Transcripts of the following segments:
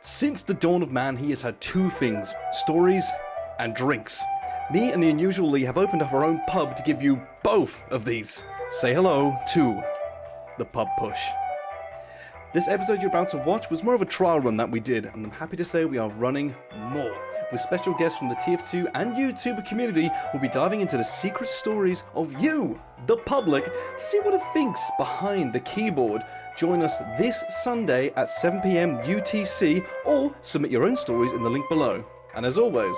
Since the dawn of man, he has had two things: stories and drinks. Me and the Unusual Lee have opened up our own pub to give you both of these. Say hello to the Pub Push. This episode you're about to watch was more of a trial run that we did, and I'm happy to say we are running more. With special guests from the TF2 and YouTuber community, we'll be diving into the secret stories of you, the public, to see what it thinks behind the keyboard. Join us this Sunday at 7 PM UTC, or submit your own stories in the link below. And as always,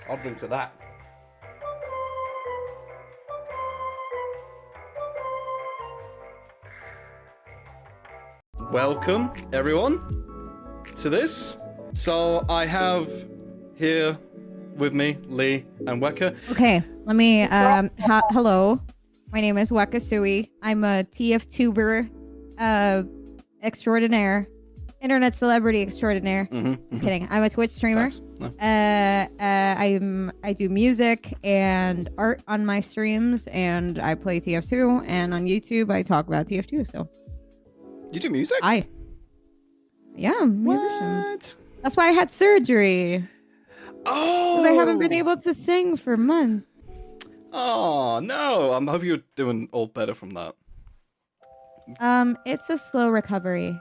I'll drink to that. Welcome, everyone, to this. So I have here with me Lee and Weka. Okay, let me, hello. My name is Weka Sui. I'm a TF2ber extraordinaire. Internet celebrity extraordinaire. Just kidding. I'm a Twitch streamer. No. I do music and art on my streams, and I play TF2, and on YouTube I talk about TF2, so. You do music? I'm a musician. What? That's why I had surgery. Oh! Because I haven't been able to sing for months. Oh, no. I hope you're doing all better from that. It's a slow recovery.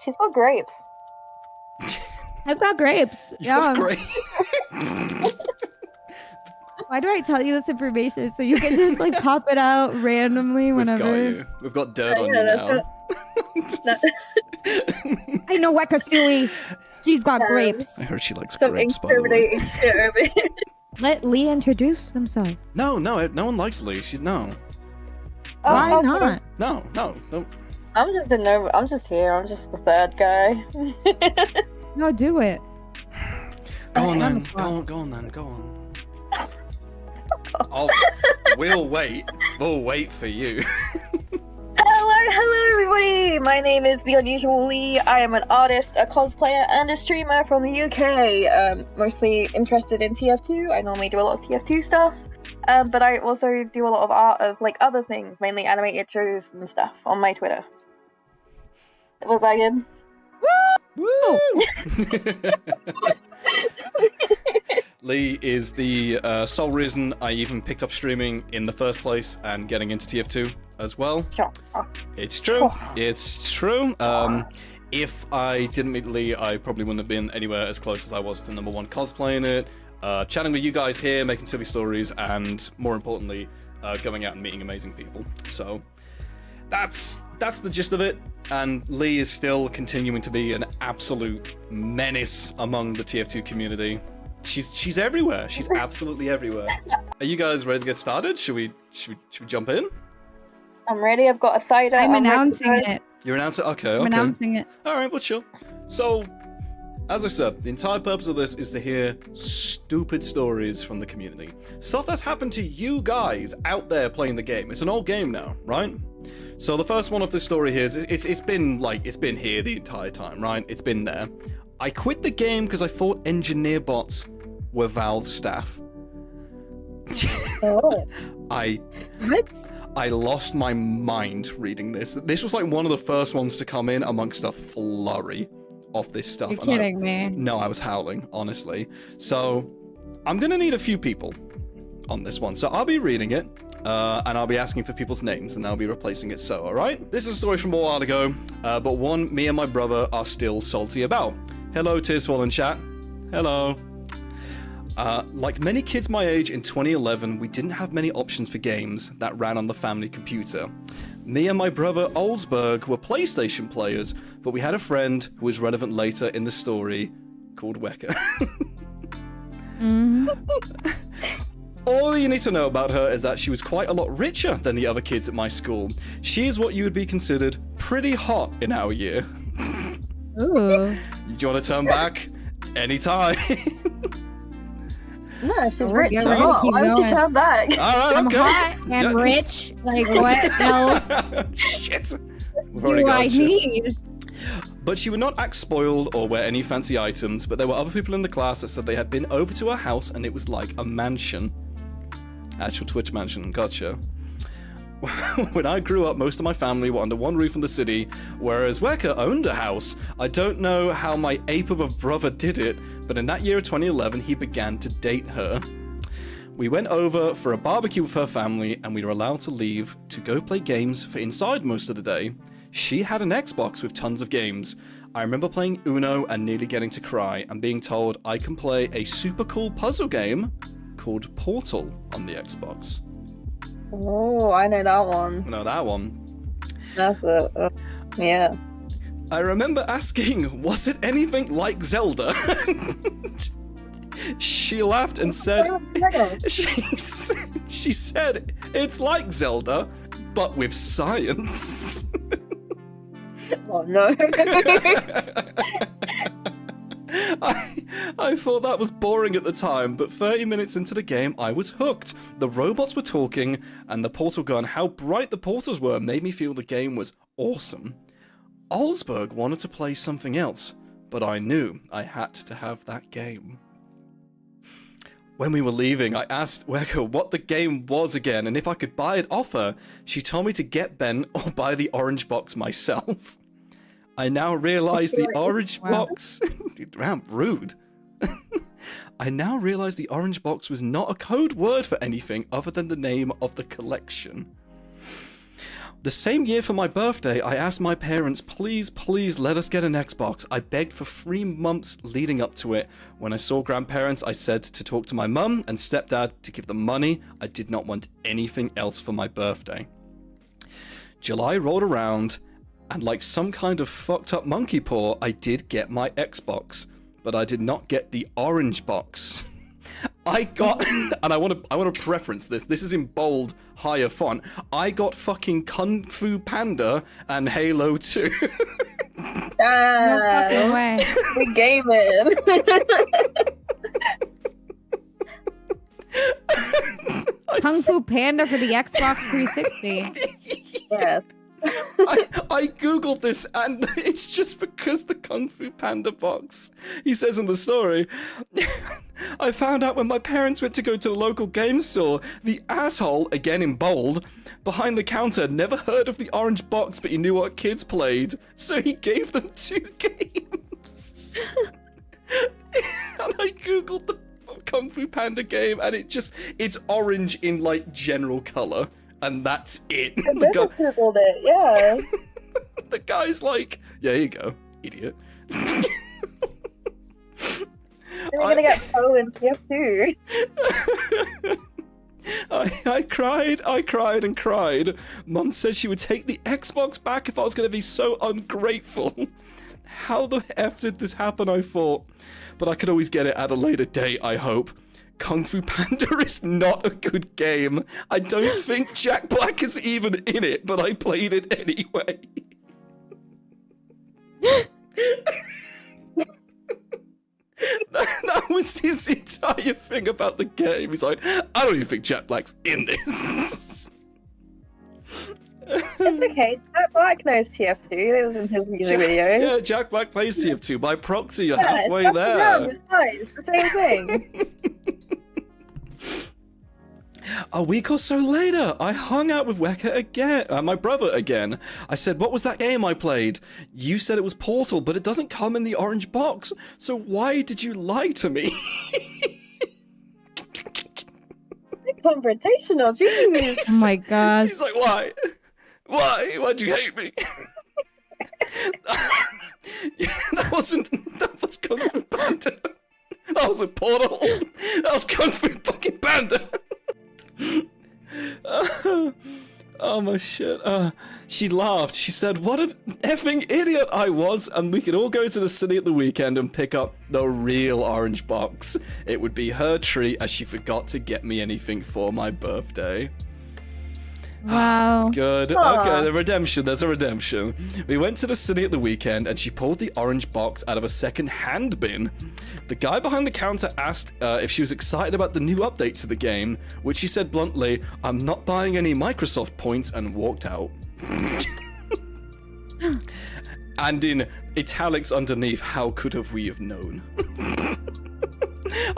She's got grapes. I've got grapes. You've got grapes. Why do I tell you this information? So you can just like pop it out randomly whenever. We've got you. We've got dirt on you now. I know Weka Sui. She's got grapes. I heard she likes Some grapes, by the way. incriminating shit over here. Let Lee introduce themselves. No, one likes Lee. No. Why not? No, don't. I'm just I'm just here. I'm just the third guy. No, do it. Go on then. Go on. Oh, we'll wait. We'll wait for you. Hello everybody! My name is The Unusual Lee. I am an artist, a cosplayer, and a streamer from the UK. Mostly interested in TF2. I normally do a lot of TF2 stuff. But I also do a lot of art of like other things, mainly animated shows and stuff on my Twitter. Was that good? Woo! Lee is the sole reason I even picked up streaming in the first place and getting into TF2 as well. Sure. It's true. It's true. If I didn't meet Lee, I probably wouldn't have been anywhere as close as I was to #1 cosplaying it, chatting with you guys here, making silly stories, and more importantly, going out and meeting amazing people. So that's the gist of it. And Lee is still continuing to be an absolute menace among the TF2 community. She's everywhere. She's absolutely everywhere. Are you guys ready to get started? Should we jump in? I'm ready. I've got a cider. I'm announcing it. You're announcing? Okay. I'm announcing it. All right, well, chill. So, as I said, the entire purpose of this is to hear stupid stories from the community. Stuff that's happened to you guys out there playing the game. It's an old game now, right? So the first one of this story here is it's been here the entire time, right? It's been there. I quit the game because I thought engineer bots were Valve staff. Oh. I lost my mind reading this. This was like one of the first ones to come in amongst a flurry of this stuff. You're kidding me. No, I was howling, honestly. So I'm gonna need a few people on this one. So I'll be reading it, and I'll be asking for people's names, and I'll be replacing it so, alright? This is a story from a while ago, but one me and my brother are still salty about. Hello, Tyrsfall in chat. Hello. Like many kids my age in 2011, we didn't have many options for games that ran on the family computer. Me and my brother Olsberg were PlayStation players, but we had a friend who was relevant later in the story called Weka. All you need to know about her is that she was quite a lot richer than the other kids at my school. She is what you would be considered pretty hot in our year. Ooh. Do you want to turn back? Anytime. No, she's Oh, rich yeah, and we're gonna hot. keep Why would you going. turn back? Alright, I'm okay. hot and rich. Like, what else Shit. We've already do got I shit. need? But she would not act spoiled or wear any fancy items, but there were other people in the class that said they had been over to her house and it was like a mansion. Actual Twitch mansion, gotcha. When I grew up, most of my family were under one roof in the city, whereas Weka owned a house. I don't know how my ape of a brother did it, but in that year of 2011, he began to date her. We went over for a barbecue with her family, and we were allowed to leave to go play games for inside most of the day. She had an Xbox with tons of games. I remember playing Uno and nearly getting to cry, and being told I can play a super cool puzzle game called Portal on the Xbox. Oh, I know that one. No, that one. That's it. Yeah. I remember asking, was it anything like Zelda? She laughed and said, she said, it's like Zelda, but with science. Oh no. I thought that was boring at the time, but 30 minutes into the game, I was hooked. The robots were talking, and the portal gun, how bright the portals were, made me feel the game was awesome. Olsberg wanted to play something else, but I knew I had to have that game. When we were leaving, I asked Weka what the game was again, and if I could buy it off her. She told me to get Ben or buy the orange box myself. I now realize the orange box... Damn, rude. I now realize the orange box was not a code word for anything other than the name of the collection. The same year for my birthday, I asked my parents, please, please let us get an Xbox. I begged for 3 months leading up to it. When I saw grandparents, I said to talk to my mum and stepdad to give them money. I did not want anything else for my birthday. July rolled around, and like some kind of fucked up monkey paw, I did get my Xbox, but I did not get the orange box. I got, and I want to preference this. This is in bold, higher font. I got fucking Kung Fu Panda and Halo 2. No fucking way. We gaming. Kung Fu Panda for the Xbox 360. Yes. I googled this, and it's just because the Kung Fu Panda box. He says in the story, I found out when my parents went to go to the local game store, the asshole, again in bold, behind the counter never heard of the orange box, but he knew what kids played, so he gave them 2 games. And I googled the Kung Fu Panda game, and it's orange in like general color. And that's it. I just googled it, yeah. The guy's like, yeah, here you go, idiot. You're gonna get pro in TF2. I cried and cried. Mum said she would take the Xbox back if I was gonna be so ungrateful. How the F did this happen, I thought. But I could always get it at a later date, I hope. Kung Fu Panda is not a good game. I don't think Jack Black is even in it, but I played it anyway. That was his entire thing about the game. He's like, I don't even think Jack Black's in this. It's okay. Jack Black knows TF2. It was in his music video. Yeah, Jack Black plays TF2. By proxy, you're halfway there. It's fine. It's the same thing. A week or so later, I hung out with Weka again, my brother again. I said, what was that game I played? You said it was Portal, but it doesn't come in the orange box. So why did you lie to me? Confrontational, jeez. Oh my god. He's like, why? Why? Why'd you hate me? Yeah, that was Kung Fu Panda. That wasn't Portal. That was Kung Fu fucking Panda. Oh my shit. She laughed. She said, what an effing idiot I was, and we could all go to the city at the weekend and pick up the real orange box. It would be her treat as she forgot to get me anything for my birthday. Wow. Good. Aww. Okay, the redemption. There's a redemption. We went to the city at the weekend, and she pulled the orange box out of a second-hand bin. The guy behind the counter asked if she was excited about the new update to the game, which she said bluntly, I'm not buying any Microsoft points, and walked out. And in italics underneath, how could have we have known?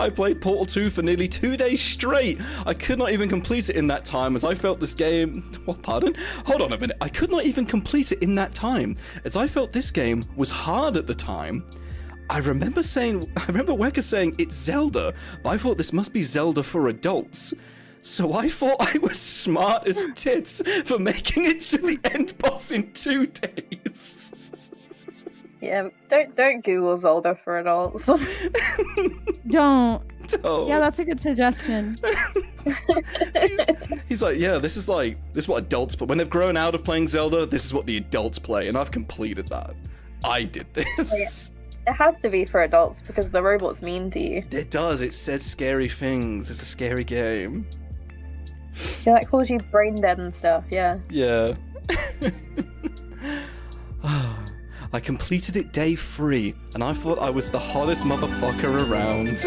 I played Portal 2 for nearly 2 days straight. I could not even complete it in that time as I felt this game... What, pardon? Hold on a minute. I could not even complete it in that time as I felt this game was hard at the time. I remember Weka saying it's Zelda, but I thought this must be Zelda for adults. So I thought I was smart as tits for making it to the end boss in 2 days. Yeah, don't Google Zelda for adults. Don't. Don't. Yeah, that's a good suggestion. He's like, yeah, this is what adults play. When they've grown out of playing Zelda, this is what the adults play, and I've completed that. I did this. It has to be for adults because the robot's mean to you. It does. It says scary things. It's a scary game. Yeah, that calls you brain dead and stuff, yeah. Yeah. I completed it day 3, and I thought I was the hottest motherfucker around.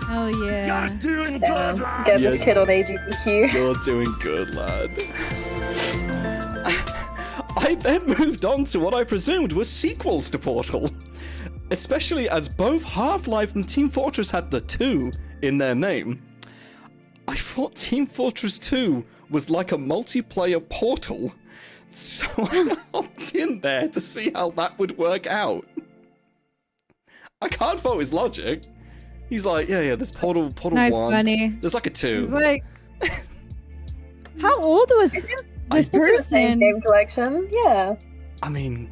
Oh yeah. You're doing good, lad. Get this kid on AGDQ. You're doing good, lad. I then moved on to what I presumed were sequels to Portal. Especially as both Half-Life and Team Fortress had the 2 in their name. I thought Team Fortress 2 was like a multiplayer Portal, so I hopped in there to see how that would work out. I can't fault his logic. He's like, yeah, there's Portal Nice 1. bunny. There's like a 2. It's like, how old was this The same person? game collection, yeah. I mean,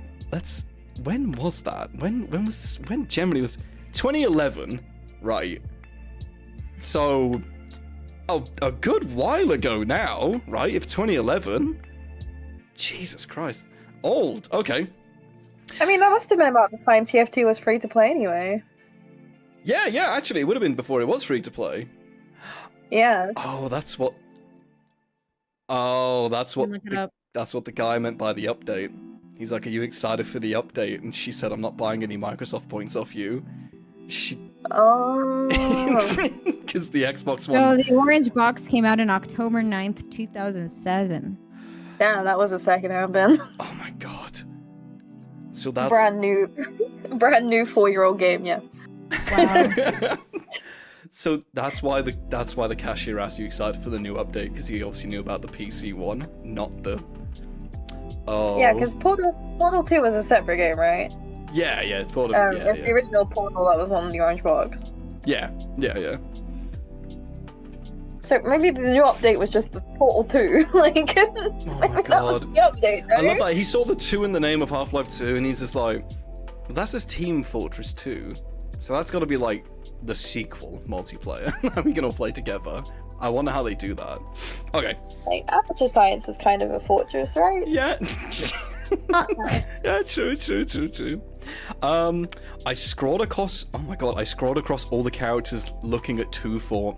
when was that? When was this? When generally was 2011, right? So, a good while ago now, right? If 2011, Jesus Christ, old. Okay. I mean, that must have been about the time TF2 was free to play anyway. Yeah. Actually, it would have been before it was free to play. Yeah. Oh, that's what. Oh, that's what. Look it up. That's what the guy meant by the update. He's like, "Are you excited for the update?" And she said, "I'm not buying any Microsoft points off you." Oh. Because the Xbox So One. the orange box came out on October 9th, 2007. Damn, that was a second hand bin. Oh my god. So that's brand new 4-year-old game, yeah. Wow. So that's why the cashier asked you excited for the new update, because he obviously knew about the PC one, not the. Oh. Yeah, because Portal 2 was a separate game, right? Yeah, it's Portal. It's the original Portal that was on the orange box. Yeah. So maybe the new update was just the Portal 2. Like, Oh my that was god. the update, right? I love that he saw the 2 in the name of Half-Life 2, and he's just like, well, that says Team Fortress 2, so that's got to be like the sequel multiplayer that we can all play together. I wonder how they do that. Okay. Like, Aperture Science is kind of a fortress, right? Yeah. Yeah, true. I scrolled across. Oh my god, I scrolled across all the characters looking at 2-4,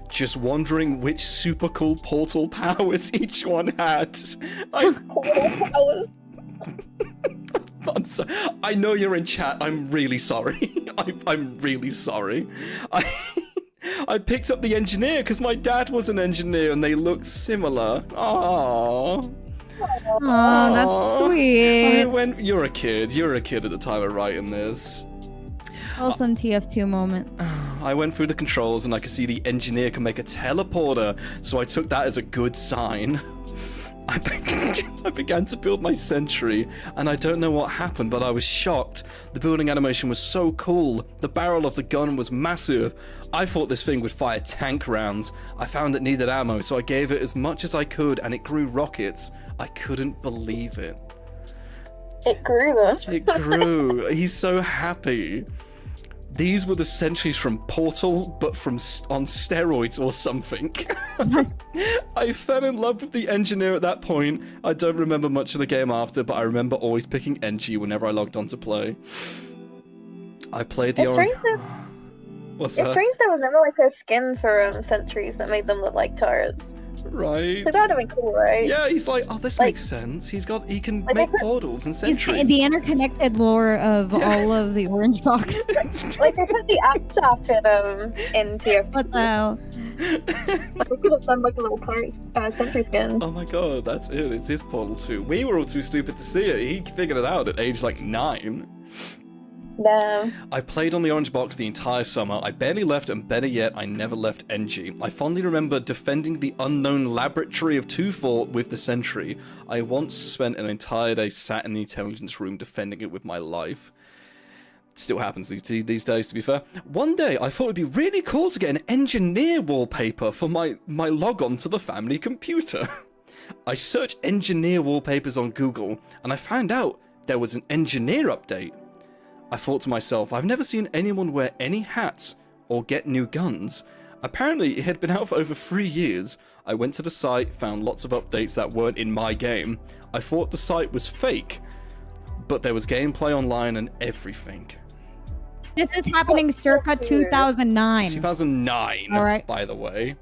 just wondering which super cool portal powers each one had. I'm sorry. I know you're in chat. I'm really sorry. I'm really sorry. I picked up the engineer because my dad was an engineer and they look similar. Aww. Oh, that's sweet. You're a kid. You're a kid at the time of writing this. Awesome TF2 moment. I went through the controls and I could see the engineer can make a teleporter, so I took that as a good sign. I began to build my sentry, and I don't know what happened, but I was shocked. The building animation was so cool. The barrel of the gun was massive. I thought this thing would fire tank rounds. I found it needed ammo, so I gave it as much as I could, and it grew rockets. I couldn't believe it. It grew then. It grew. He's so happy. These were the sentries from Portal, but on steroids or something. I fell in love with the engineer at that point. I don't remember much of the game after, but I remember always picking Engie whenever I logged on to play. I played the What's that? It's strange there was never like a skin for sentries that made them look like turrets. Right. So that would have been cool, right? Yeah, he's like, oh, this makes sense. He can make portals and sentries. The interconnected lore of all of the orange box. Like they put the axe staff in TF2. What the hell? Like we could have done like a little sentry skin. Oh my god, that's it. It's his Portal 2. We were all too stupid to see it. He figured it out at age like 9. Damn. I played on the Orange Box the entire summer. I barely left, and better yet, I never left NG. I fondly remember defending the unknown laboratory of Tyrsfall with the Sentry. I once spent an entire day sat in the intelligence room defending it with my life. It still happens these days, to be fair. One day, I thought it'd be really cool to get an engineer wallpaper for my logon to the family computer. I searched engineer wallpapers on Google, and I found out there was an engineer update. I thought to myself, I've never seen anyone wear any hats or get new guns. Apparently, it had been out for over 3 years. I went to the site, found lots of updates that weren't in my game. I thought the site was fake, but there was gameplay online and everything. This is happening circa 2009. 2009, All right. by the way.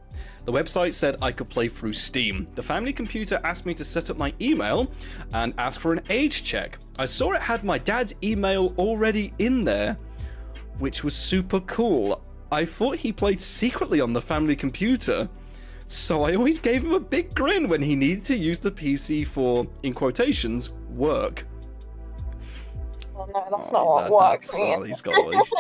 The website said I could play through Steam. The family computer asked me to set up my email and ask for an age check. I saw it had my dad's email already in there, which was super cool. I thought he played secretly on the family computer, so I always gave him a big grin when he needed to use the PC for, in quotations, work. Oh no, that's not what works means. He's got all this.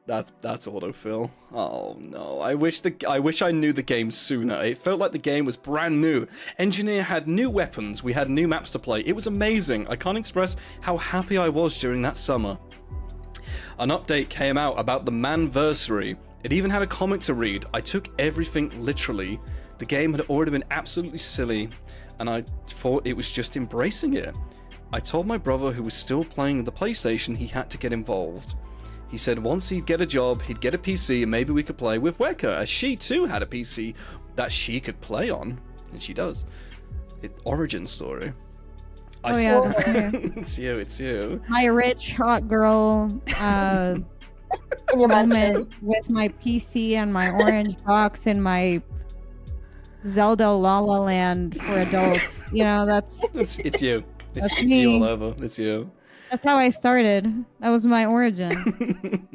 That's autofill. Oh no. I wish I knew the game sooner. It felt like the game was brand new. Engineer had new weapons, we had new maps to play. It was amazing. I can't express how happy I was during that summer. An update came out about the Manversary. It even had a comic to read. I took everything literally. The game had already been absolutely silly, and I thought it was just embracing it. I told my brother, who was still playing the PlayStation, he had to get involved. He said once he'd get a job, he'd get a PC, and maybe we could play with Weka, as she too had a PC that she could play on. And she does. Origin story. Oh yeah. It's you. My rich, hot girl In your moment with my PC and my orange box and my Zelda La La Land for adults. You know, that's... It's you. It's me. you all over. It's you. That's how I started. That was my origin.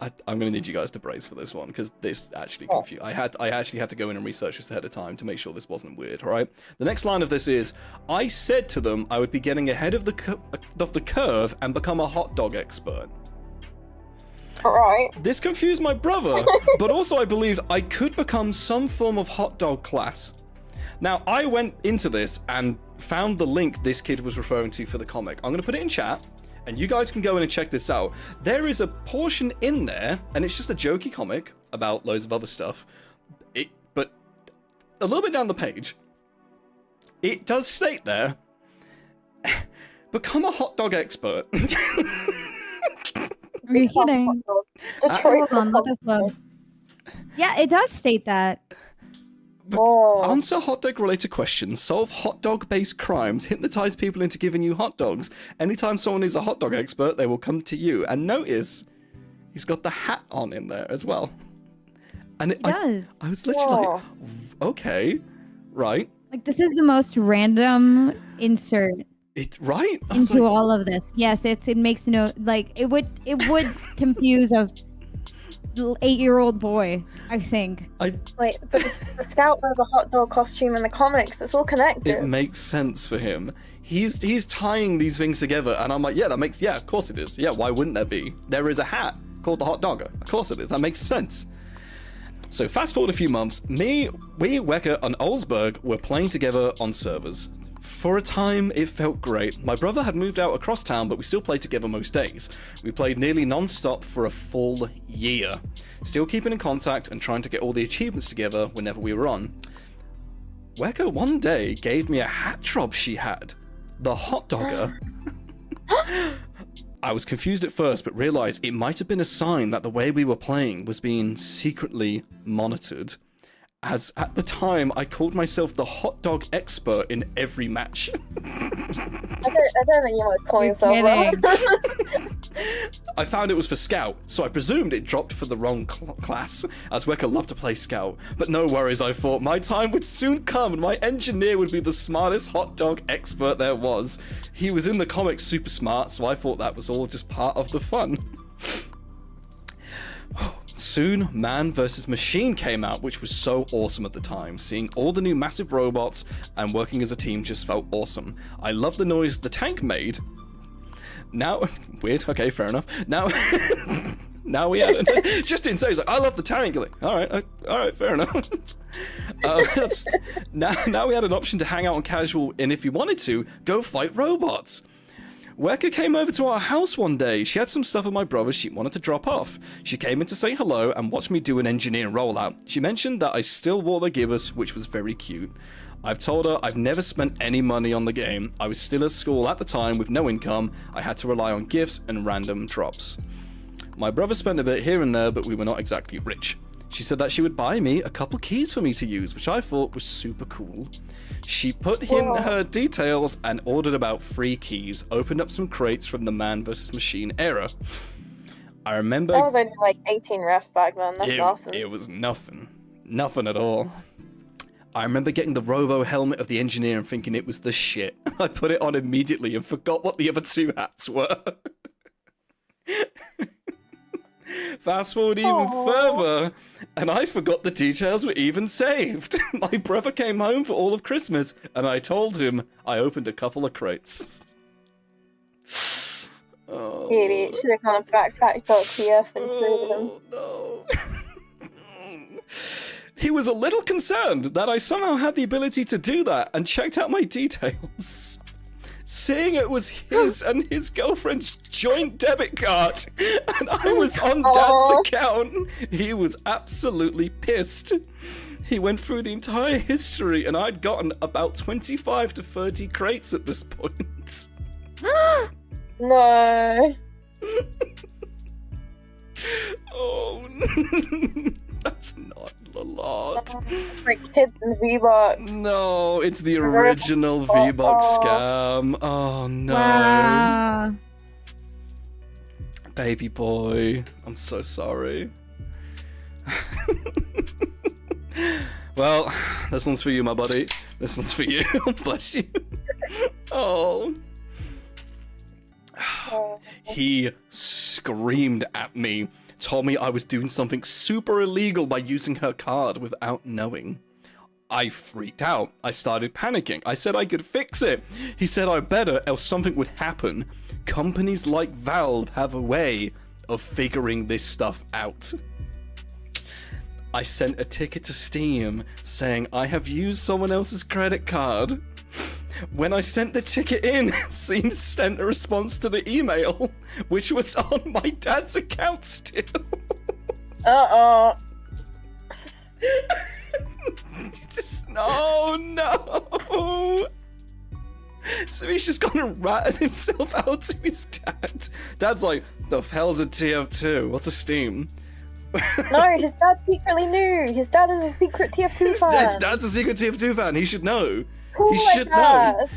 I'm gonna need you guys to brace for this one, because this actually confused. I actually had to go in and research this ahead of time to make sure this wasn't weird. All right. The next line of this is, I said to them I would be getting ahead of the curve and become a hot dog expert. Right. This confused my brother, but also I believed I could become some form of hot dog class. Now, I went into this and found the link this kid was referring to for the comic. I'm going to put it in chat, and you guys can go in and check this out. There is a portion in there, and it's just a jokey comic about loads of other stuff. But a little bit down the page, it does state there, become a hot dog expert. Are you kidding? Hold on, let us load. Yeah, it does state that. Answer hot dog related questions, solve hot dog based crimes, hypnotize people into giving you hot dogs. Anytime someone is a hot dog expert, they will come to you. And notice, he's got the hat on in there as well. And it does. I was literally like, okay, right. Like, this is the most random insert Right? into all of this. Yes, it makes no, like, it would confuse a 8-year-old boy, I think. Wait, but the scout wears a hot dog costume in the comics. It's all connected. It makes sense for him. He's tying these things together, and I'm like, yeah, of course it is. Yeah, why wouldn't there be? There is a hat called the hot dogger. Of course it is. That makes sense. So fast forward a few months, we, Weka, and Olsberg were playing together on servers. For a time, it felt great. My brother had moved out across town, but we still played together most days. We played nearly non-stop for a full year. Still keeping in contact and trying to get all the achievements together whenever we were on. Weka one day gave me a hat job she had. The hot dogger. I was confused at first, but realized it might have been a sign that the way we were playing was being secretly monitored. As at the time, I called myself the hot dog expert in every match. I don't think you would call yourself that. I found it was for Scout, so I presumed it dropped for the wrong class, as Weka loved to play Scout. But no worries, I thought, my time would soon come and my engineer would be the smartest hot dog expert there was. He was in the comics super smart, so I thought that was all just part of the fun. Soon, Man vs. Machine came out, which was so awesome at the time. Seeing all the new massive robots and working as a team just felt awesome. I loved the noise the tank made. Now, weird. Okay, fair enough. Now, now we had just insane. He's like, I love the tangling. All right, fair enough. Now we had an option to hang out on casual, and if you wanted to, go fight robots. Weka came over to our house one day. She had some stuff with my brother she wanted to drop off. She came in to say hello and watch me do an engineer rollout. She mentioned that I still wore the gibbous, which was very cute. I've told her I've never spent any money on the game. I was still at school at the time with no income. I had to rely on gifts and random drops. My brother spent a bit here and there, but we were not exactly rich. She said that she would buy me a couple keys for me to use, which I thought was super cool. She put in her details and ordered about 3 keys, opened up some crates from the Man vs. Machine era. I remember... That was only like 18 ref back then, that's nothing. It was nothing. Nothing at all. I remember getting the robo helmet of the engineer and thinking it was the shit. I put it on immediately and forgot what the other 2 hats were. Fast forward even further, and I forgot the details were even saved. My brother came home for all of Christmas, and I told him I opened a couple of crates. Oh. Idiot, should have gone and backpack.tf and created them. No. He was a little concerned that I somehow had the ability to do that and checked out my details. Seeing it was his and his girlfriend's joint debit card and I was on Dad's account, he was absolutely pissed. He went through the entire history and I'd gotten about 25 to 30 crates at this point. No. Oh, that's not a lot. For kids in V-Bucks. No, it's the original V-Bucks scam. Oh no. Wow. Baby boy, I'm so sorry. Well, this one's for you, my buddy. This one's for you. Bless you. Oh. He screamed at me, told me I was doing something super illegal by using her card without knowing. I freaked out. I started panicking. I said I could fix it. He said I better, else something would happen. Companies like Valve have a way of figuring this stuff out. I sent a ticket to Steam saying I have used someone else's credit card. When I sent the ticket in, Steam sent a response to the email, which was on my dad's account still. Just, oh no. So he's just gone and ratted himself out to his dad. Dad's like, the hell's a TF2? What's a Steam? No, his dad secretly knew. His dad is a secret TF2 fan. His dad's a secret TF2 fan. He should know. He should know.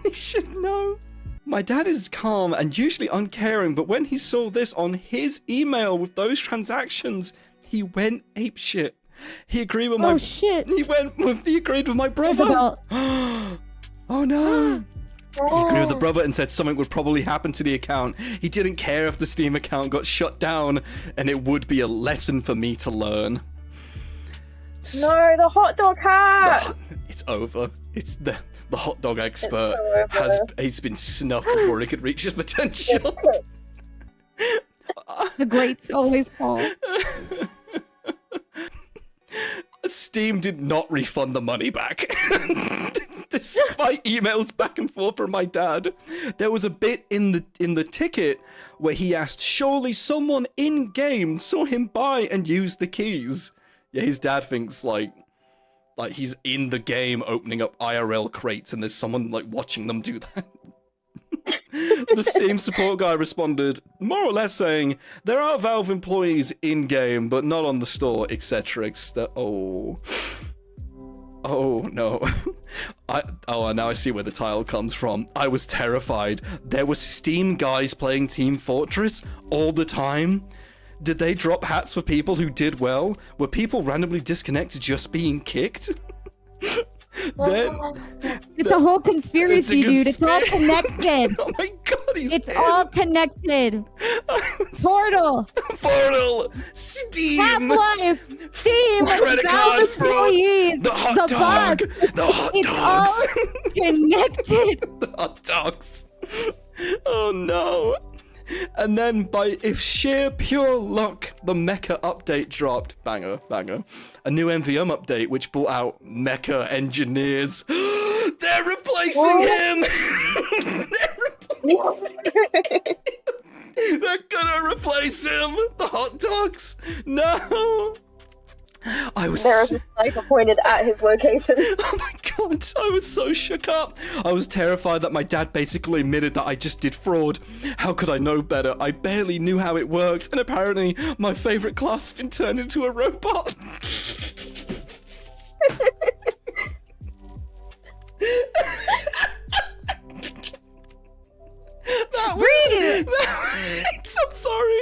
He should know. My dad is calm and usually uncaring, but when he saw this on his email with those transactions, he went apeshit. He agreed with my. Oh shit! He agreed with my brother. Oh no! He agreed with the brother and said something would probably happen to the account. He didn't care if the Steam account got shut down, and it would be a lesson for me to learn. No, the hot dog hat. It's over. It's the hot dog expert he's been snuffed before he could reach his potential. The greats always fall. Steam did not refund the money back. Despite emails back and forth from my dad, there was a bit in the ticket where he asked, surely someone in game saw him buy and use the keys. Yeah, his dad thinks like he's in the game opening up IRL crates and there's someone like watching them do that. The Steam support guy responded, more or less saying, there are Valve employees in-game, but not on the store, etc. Oh no. Now I see where the title comes from. I was terrified. There were Steam guys playing Team Fortress all the time. Did they drop hats for people who did well? Were people randomly disconnected just being kicked? It's a whole conspiracy, dude. It's all connected. Oh my god, it's all connected. Portal, Steam, Half-Life, Steam, credit card fraud, the hot dog, it's all connected. The hot dogs. Oh no. And then if sheer pure luck, the Mecha update dropped. Banger, banger. A new MVM update which brought out Mecha engineers. They're replacing him! They're gonna replace him! The hot dogs! No! There is a sniper pointed at his location. Oh my god, I was so shook up. I was terrified that my dad basically admitted that I just did fraud. How could I know better? I barely knew how it worked, and apparently my favourite class has been turned into a robot. I'm sorry.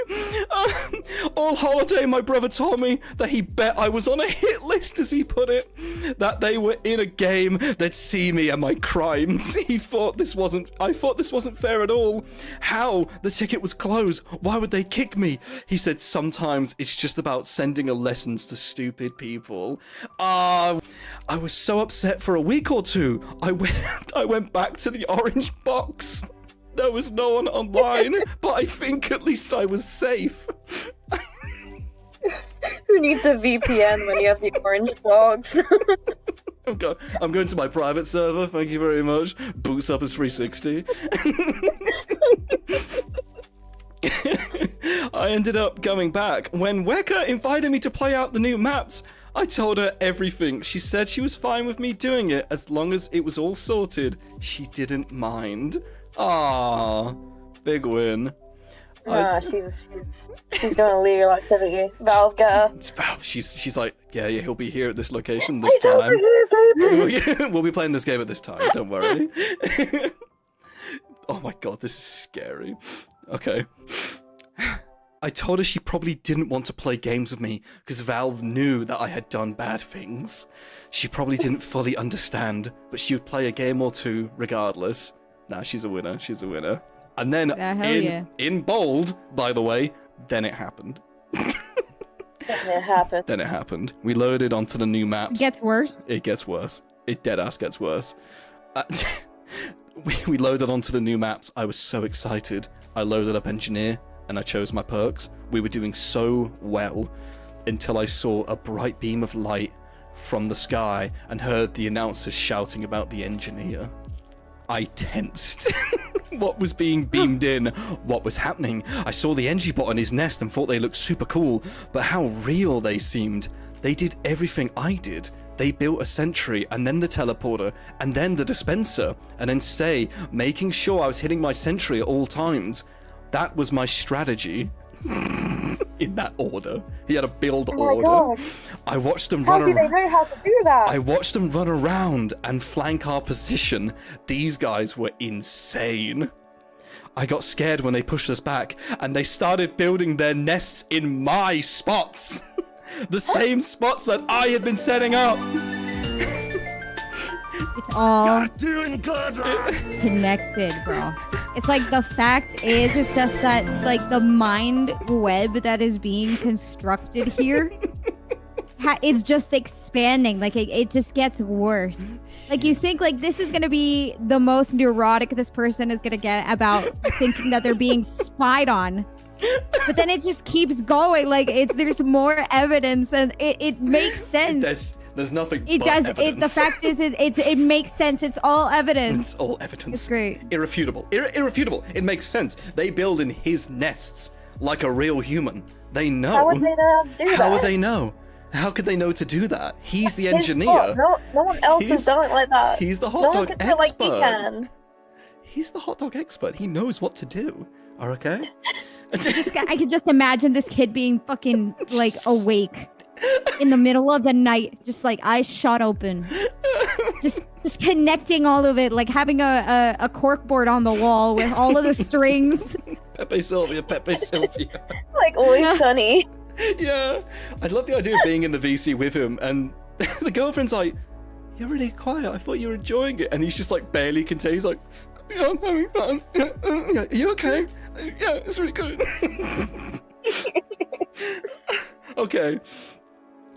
All holiday, my brother told me that he bet I was on a hit list, as he put it. That they were in a game, they'd see me and my crimes. I thought this wasn't fair at all. How? The ticket was closed. Why would they kick me? He said sometimes it's just about sending a lessons to stupid people. I was so upset for a week or two. I went back to the orange box. There was no one online, but I think at least I was safe. Who needs a VPN when you have the orange box? I'm going to my private server, thank you very much. Boots up as 360. I ended up going back. When Weka invited me to play out the new maps, I told her everything. She said she was fine with me doing it as long as it was all sorted. She didn't mind. Ah, big win. She's doing illegal activity. Valve, get her. Valve, she's like, yeah, he'll be here at this location this time. We'll be playing this game at this time, don't worry. Oh my god, this is scary. Okay. I told her she probably didn't want to play games with me because Valve knew that I had done bad things. She probably didn't fully understand, but she would play a game or two regardless. Nah, she's a winner. She's a winner. And then in bold, by the way, then it happened. Then it happened. We loaded onto the new maps. It gets worse. It gets worse. It deadass gets worse. We loaded onto the new maps. I was so excited. I loaded up engineer and I chose my perks. We were doing so well until I saw a bright beam of light from the sky and heard the announcers shouting about the engineer. I tensed. What was being beamed in? What was happening? I saw the Engie bot on his nest and thought they looked super cool, but how real they seemed. They did everything I did. They built a sentry, and then the teleporter, and then the dispenser, and then stay, making sure I was hitting my sentry at all times. That was my strategy. In that order. He had a build order. God. I watched them run around. How do they know how to do that? I watched them run around and flank our position. These guys were insane. I got scared when they pushed us back and they started building their nests in my spots. The same spots that I had been setting up. It's all doing good, connected, bro. It's like the fact is, it's just that like the mind web that is being constructed here is just expanding. Like it just gets worse. Like you think like this is gonna be the most neurotic this person is gonna get about thinking that they're being spied on. But then it just keeps going. Like there's more evidence and it makes sense. There's nothing it but does evidence. the fact is it makes sense. It's all evidence. It's all evidence. It's great. Irrefutable. Irrefutable. It makes sense. They build in his nests like a real human. They know. How would they know how to do that? How would they know? How could they know to do that? He's the engineer. No one else has done it like that. He's the hot dog expert. No one can do it like he can. He's the hot dog expert. He knows what to do. Okay? I could just imagine this kid being fucking like awake in the middle of the night, just like eyes shut open, just connecting all of it, like having a cork board on the wall with all of the strings. Pepe Sylvia. Like Always Sunny. Yeah, I love the idea of being in the VC with him, and the girlfriend's like, "You're really quiet. I thought you were enjoying it," and he's just like barely contained. He's like, "Yeah, I'm having fun. Yeah, are you okay? Yeah, it's really good."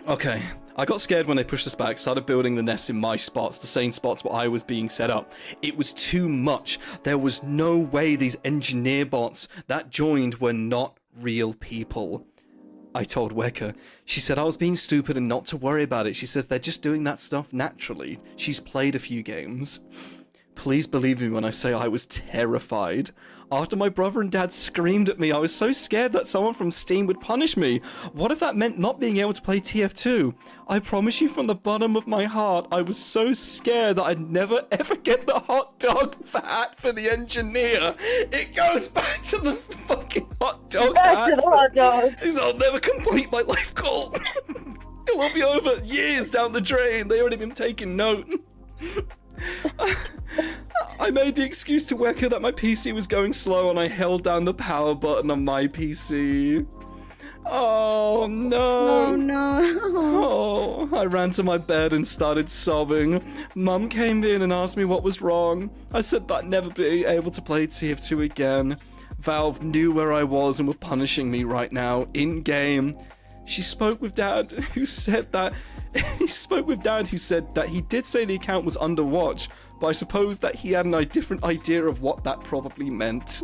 Okay. I got scared when they pushed us back, started building the nests in my spots, the same spots where I was being set up. It was too much. There was no way these engineer bots that joined were not real people. I told Weka. She said I was being stupid and not to worry about it. She says they're just doing that stuff naturally. She's played a few games. Please believe me when I say I was terrified. After my brother and dad screamed at me, I was so scared that someone from Steam would punish me. What if that meant not being able to play TF2? I promise you from the bottom of my heart, I was so scared that I'd never ever get the hot dog hat for the engineer. It goes back to the fucking hot dog hat. Back to the hot dog. I'll never complete my life goal. It will be over years down the drain. They already been taking note. I made the excuse to Weka that my PC was going slow and I held down the power button on my PC. Oh no. Oh no. Oh, I ran to my bed and started sobbing. Mum came in and asked me what was wrong. I said that I'd never be able to play TF2 again. Valve knew where I was and were punishing me right now, in game. She spoke with Dad, who said that he did say the account was under watch, but I suppose that he had a different idea of what that probably meant.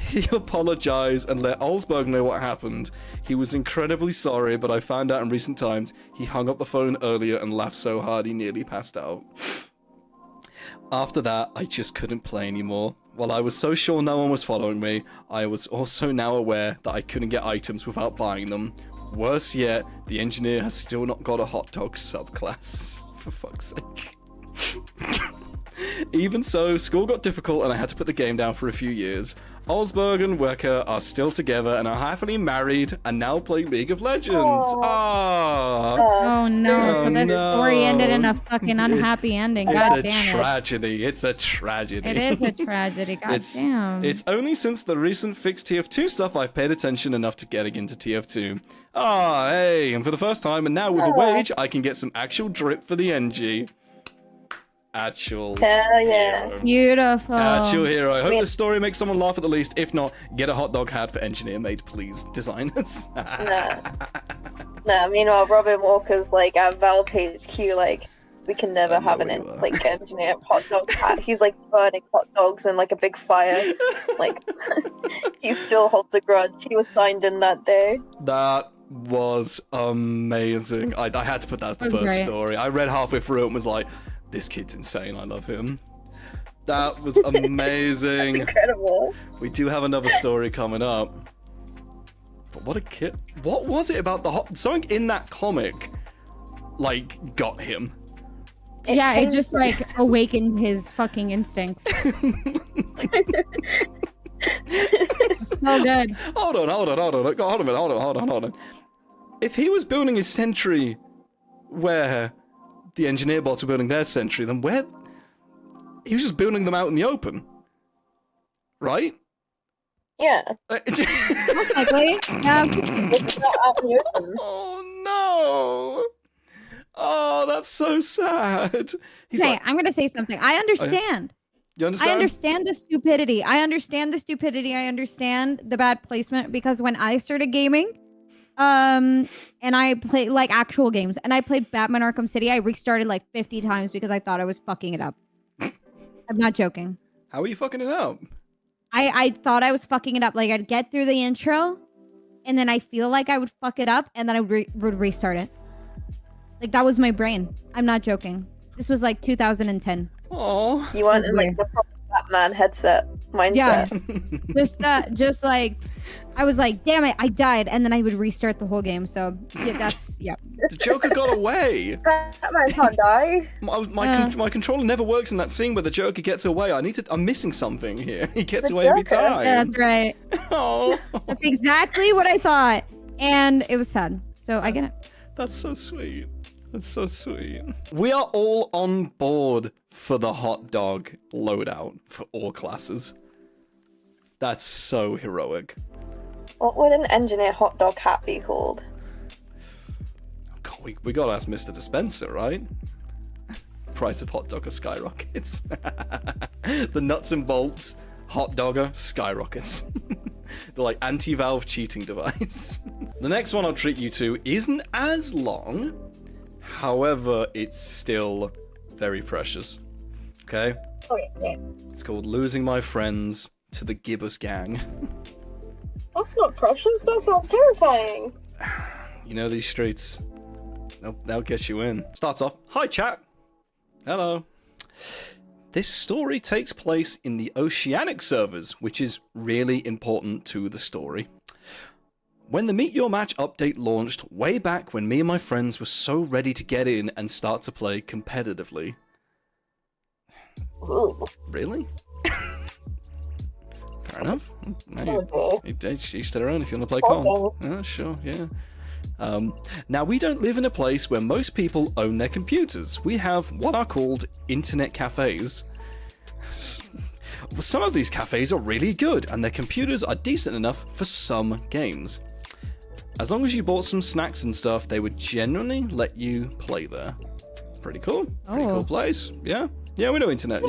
He apologized and let Olsberg know what happened. He was incredibly sorry, but I found out in recent times he hung up the phone earlier and laughed so hard he nearly passed out. After that, I just couldn't play anymore. While I was so sure no one was following me, I was also now aware that I couldn't get items without buying them. Worse yet, the engineer has still not got a hot dog subclass. For fuck's sake. Even so, school got difficult and I had to put the game down for a few years. Olsberg and Weka are still together and are happily married and now play League of Legends. Ah. Oh no, so this story ended in a fucking unhappy ending. God damn it. It's a tragedy. It's a tragedy. It is a tragedy. God damn. It's only since the recent fixed TF2 stuff I've paid attention enough to getting into TF2. Ah, hey, and for the first time, and now with a wage, I can get some actual drip for the NG. Actual yeah. hero. Beautiful. Actual hero. I hope this story makes someone laugh at the least. If not, get a hot dog hat for engineer made, please, designers. Nah, meanwhile, Robin Walker's like at Valve HQ, like, we can never have an engineer hot dog hat. He's like burning hot dogs in like a big fire. Like, he still holds a grudge. He was signed in that day. That was amazing. I had to put that as the first story. I read halfway through it and was like, this kid's insane. I love him. That was amazing. Incredible. We do have another story coming up. But what a kid. What was it about the hot... Something in that comic, like, got him. Yeah, it just, like, awakened his fucking instincts. So good. Hold on. If he was building his sentry where the engineer bots were building their sentry, then where... He was just building them out in the open. Right? Yeah. Likely. Yeah. Oh, no. Oh, that's so sad. He's Okay, like, I'm gonna say something. I understand. you understand? I understand the stupidity. I understand the bad placement, because when I started gaming, and I played like actual games, and I played Batman Arkham City, I restarted like 50 times because I thought I was fucking it up. I'm not joking. How are you fucking it up? I thought I was fucking it up. Like, I'd get through the intro, and then I feel like I would fuck it up, and then I would restart it. Like, that was my brain. I'm not joking. This was like 2010. Oh. You want in like the proper Batman headset mindset. Yeah. just like, I was like, damn it, I died, and then I would restart the whole game. So yeah, that's The Joker got away. Batman can't die. My controller never works in that scene where the Joker gets away. I'm missing something here. He gets away every time. Yeah, that's right. Oh. That's exactly what I thought, and it was sad. So I get it. That's so sweet. That's so sweet. We are all on board for the hot dog loadout for all classes. That's so heroic. What would an engineer hot dog hat be called? God, we gotta ask Mr. Dispenser, right? Price of hot dogger skyrockets. The nuts and bolts hot dogger skyrockets. The like anti-Valve cheating device. The next one I'll treat you to isn't as long, However, it's still very precious. Okay? Okay, yeah. It's called Losing My Friends to the Gibbous Gang. That's not precious. That sounds terrifying. You know these streets. They'll get you in. Starts off, hi chat. Hello. This story takes place in the Oceanic servers, which is really important to the story. When the Meet Your Match update launched way back when me and my friends were so ready to get in and start to play competitively. Ooh. Really? Fair enough. Each to their own if you want to play Okay. con. Sure, yeah. Now, we don't live in a place where most people own their computers. We have what are called internet cafes. Some of these cafes are really good, and their computers are decent enough for some games. As long as you bought some snacks and stuff, they would generally let you play there. Pretty cool. Pretty cool place. Yeah. Yeah, we know internet.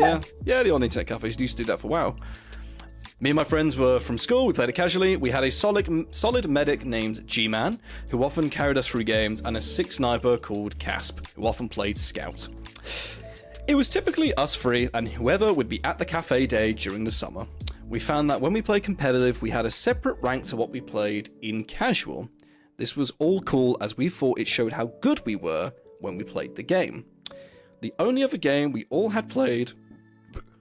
Yeah, the old internet cafes used to do that for WoW. Me and my friends were from school, we played it casually. We had a solid medic named G-Man, who often carried us through games, and a sick sniper called Casp, who often played Scout. It was typically us three, and whoever would be at the cafe day during the summer. We found that when we played competitive, we had a separate rank to what we played in casual. This was all cool, as we thought it showed how good we were when we played the game. The only other game we all had played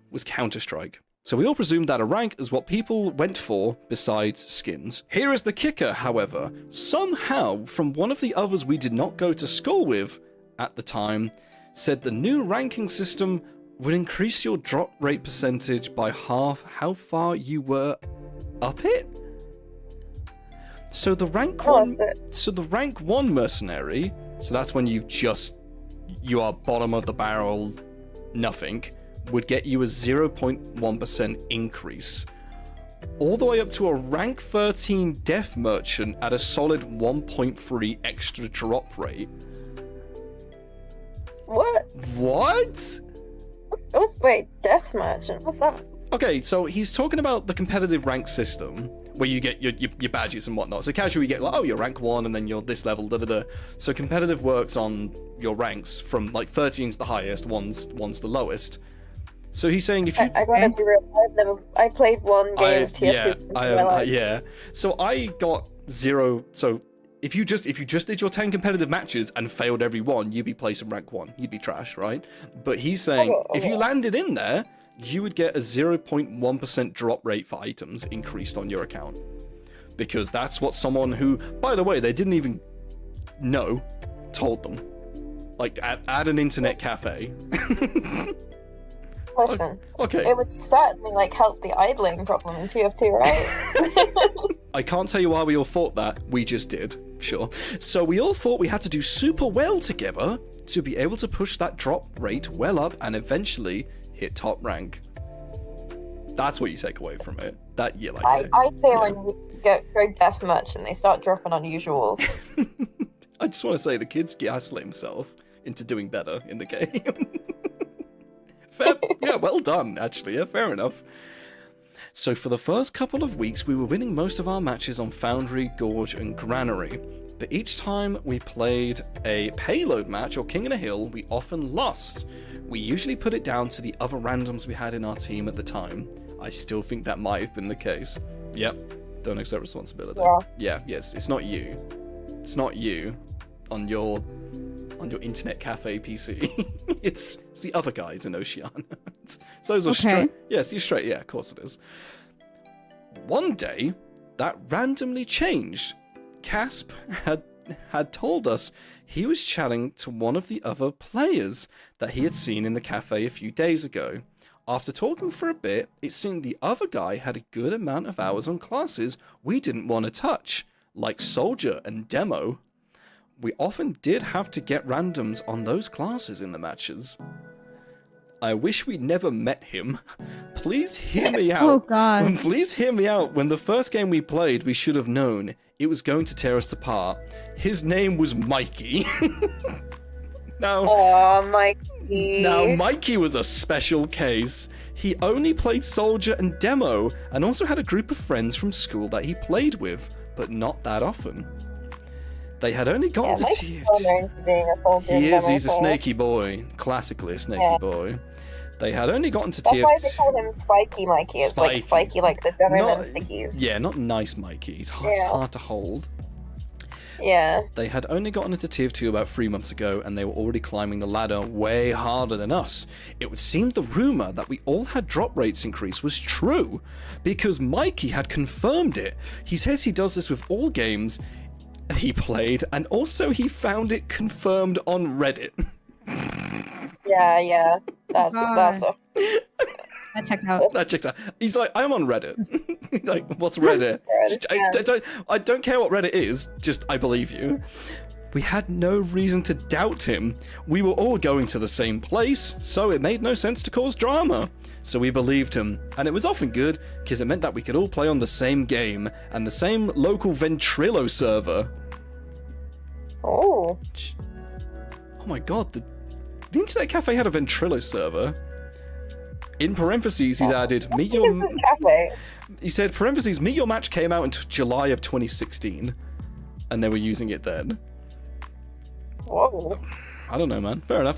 was Counter-Strike. So we all presumed that a rank is what people went for besides skins. Here is the kicker, however. Somehow, from one of the others we did not go to school with at the time, said the new ranking system would increase your drop rate percentage by half how far you were up it? So the rank one mercenary, so that's when you are bottom of the barrel, nothing, would get you a 0.1% increase, all the way up to a rank 13 death merchant at a solid 1.3 extra drop rate. What? Wait, death merchant? What's that? Okay, so he's talking about the competitive rank system, where you get your badges and whatnot. So casual, you get like, oh, you're rank 1, and then you're this level, da-da-da. So competitive works on your ranks from like 13's the highest, 1's the lowest. So he's saying if you... I gotta be real, I played one game of TF2. Yeah. So I got 0, so if you just did your 10 competitive matches and failed every one, you'd be placed in rank 1. You'd be trash, right? But he's saying if you landed in there, you would get a 0.1% drop rate for items increased on your account. Because that's what someone who, by the way, they didn't even know, told them. Like, at an internet cafe. Listen, okay. It would certainly help the idling problem in TF2, right? I can't tell you why we all thought that. We just did, sure. So we all thought we had to do super well together to be able to push that drop rate well up and eventually hit top rank. That's what you take away from it. That I say when you go death merchant, they start dropping unusuals. I just want to say the kid's gaslit himself into doing better in the game. Yeah, well done, actually. Yeah, fair enough. So for the first couple of weeks, we were winning most of our matches on Foundry, Gorge, and Granary. But each time we played a payload match or King of the Hill, we often lost. We usually put it down to the other randoms we had in our team at the time. I still think that might have been the case. Yep, don't accept responsibility. Yes, it's not you. It's not you on your internet cafe PC. it's the other guys in Oceania. So those are straight. Yes, you're straight. Yeah, of course it is. One day, that randomly changed. Casp had told us he was chatting to one of the other players that he had seen in the cafe a few days ago. After talking for a bit, it seemed the other guy had a good amount of hours on classes we didn't want to touch, like Soldier and Demo. We often did have to get randoms on those classes in the matches. I wish we never met him. Please hear me out. Oh, God. Please hear me out. When the first game we played, we should have known it was going to tear us apart. His name was Mikey. Mikey. Now, Mikey was a special case. He only played Soldier and Demo, and also had a group of friends from school that he played with, but not that often. They had only gotten to Mike's TF2. well known for being a soldier in He's a America. snaky boy. Classically a snaky boy. They had only gotten to That's TF2. why they call him Spiky Mikey. It's like spiky like the Doberman Not- stickies. Yeah, not nice Mikey. He's hard to hold. Yeah. They had only gotten into Tier 2 about 3 months ago, and they were already climbing the ladder way harder than us. It would seem the rumor that we all had drop rates increase was true, because Mikey had confirmed it. He says he does this with all games he played, and also he found it confirmed on Reddit. Yeah. That's That checks out. That checks out. He's like, I'm on Reddit. Like, what's Reddit? I don't care what Reddit is, just I believe you. We had no reason to doubt him. We were all going to the same place, so it made no sense to cause drama. So we believed him, and it was often good, because it meant that we could all play on the same game, and the same local Ventrilo server. Oh. Oh my god, the Internet Cafe had a Ventrilo server. In parentheses, he's added, meet your... This is cafe. He said, parentheses, meet your match came out in July of 2016, and they were using it then. Whoa. I don't know, man. Fair enough.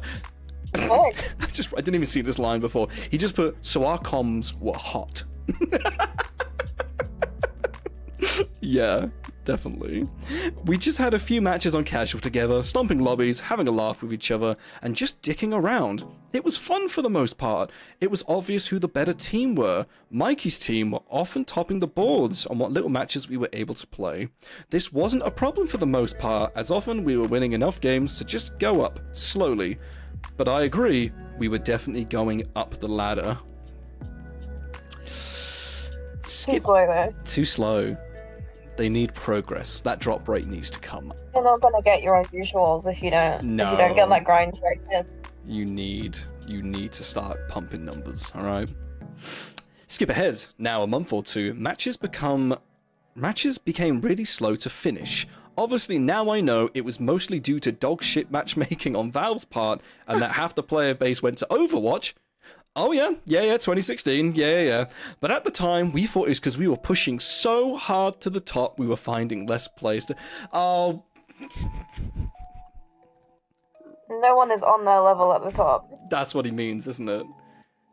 What? I didn't even see this line before. He just put, so our comms were hot. Yeah, definitely. We just had a few matches on casual together, stomping lobbies, having a laugh with each other, and just dicking around. It was fun for the most part. It was obvious who the better team were. Mikey's team were often topping the boards on what little matches we were able to play. This wasn't a problem for the most part, as often we were winning enough games to just go up, slowly. But I agree, we were definitely going up the ladder. Too slow though. Too slow. They need progress. That drop rate needs to come up. You're not gonna get your unusuals if you don't. No. If you don't get that grind started. You need to start pumping numbers, alright? Skip ahead. Now a month or two, matches became really slow to finish. Obviously now I know it was mostly due to dog shit matchmaking on Valve's part, and that half the player base went to Overwatch. Oh yeah, 2016, yeah. But at the time, we thought it was because we were pushing so hard to the top, we were finding less players to... Oh... No one is on their level at the top. That's what he means, isn't it?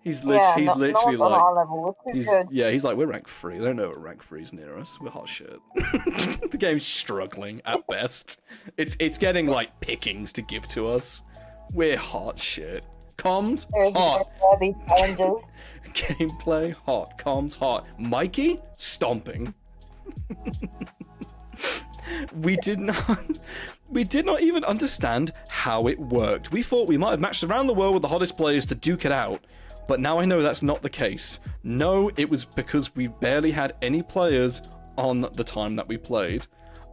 He's No one's literally on like... our level. We're too good. Yeah, he's like, we're rank 3. They don't know what rank 3's near us. We're hot shit. The game's struggling, at best. It's getting, like, pickings to give to us. We're hot shit. Comms, hot. These challenges. Gameplay, hot. Comms, hot. Mikey, stomping. We did not even understand how it worked. We thought we might have matched around the world with the hottest players to duke it out. But now I know that's not the case. No, it was because we barely had any players on the time that we played.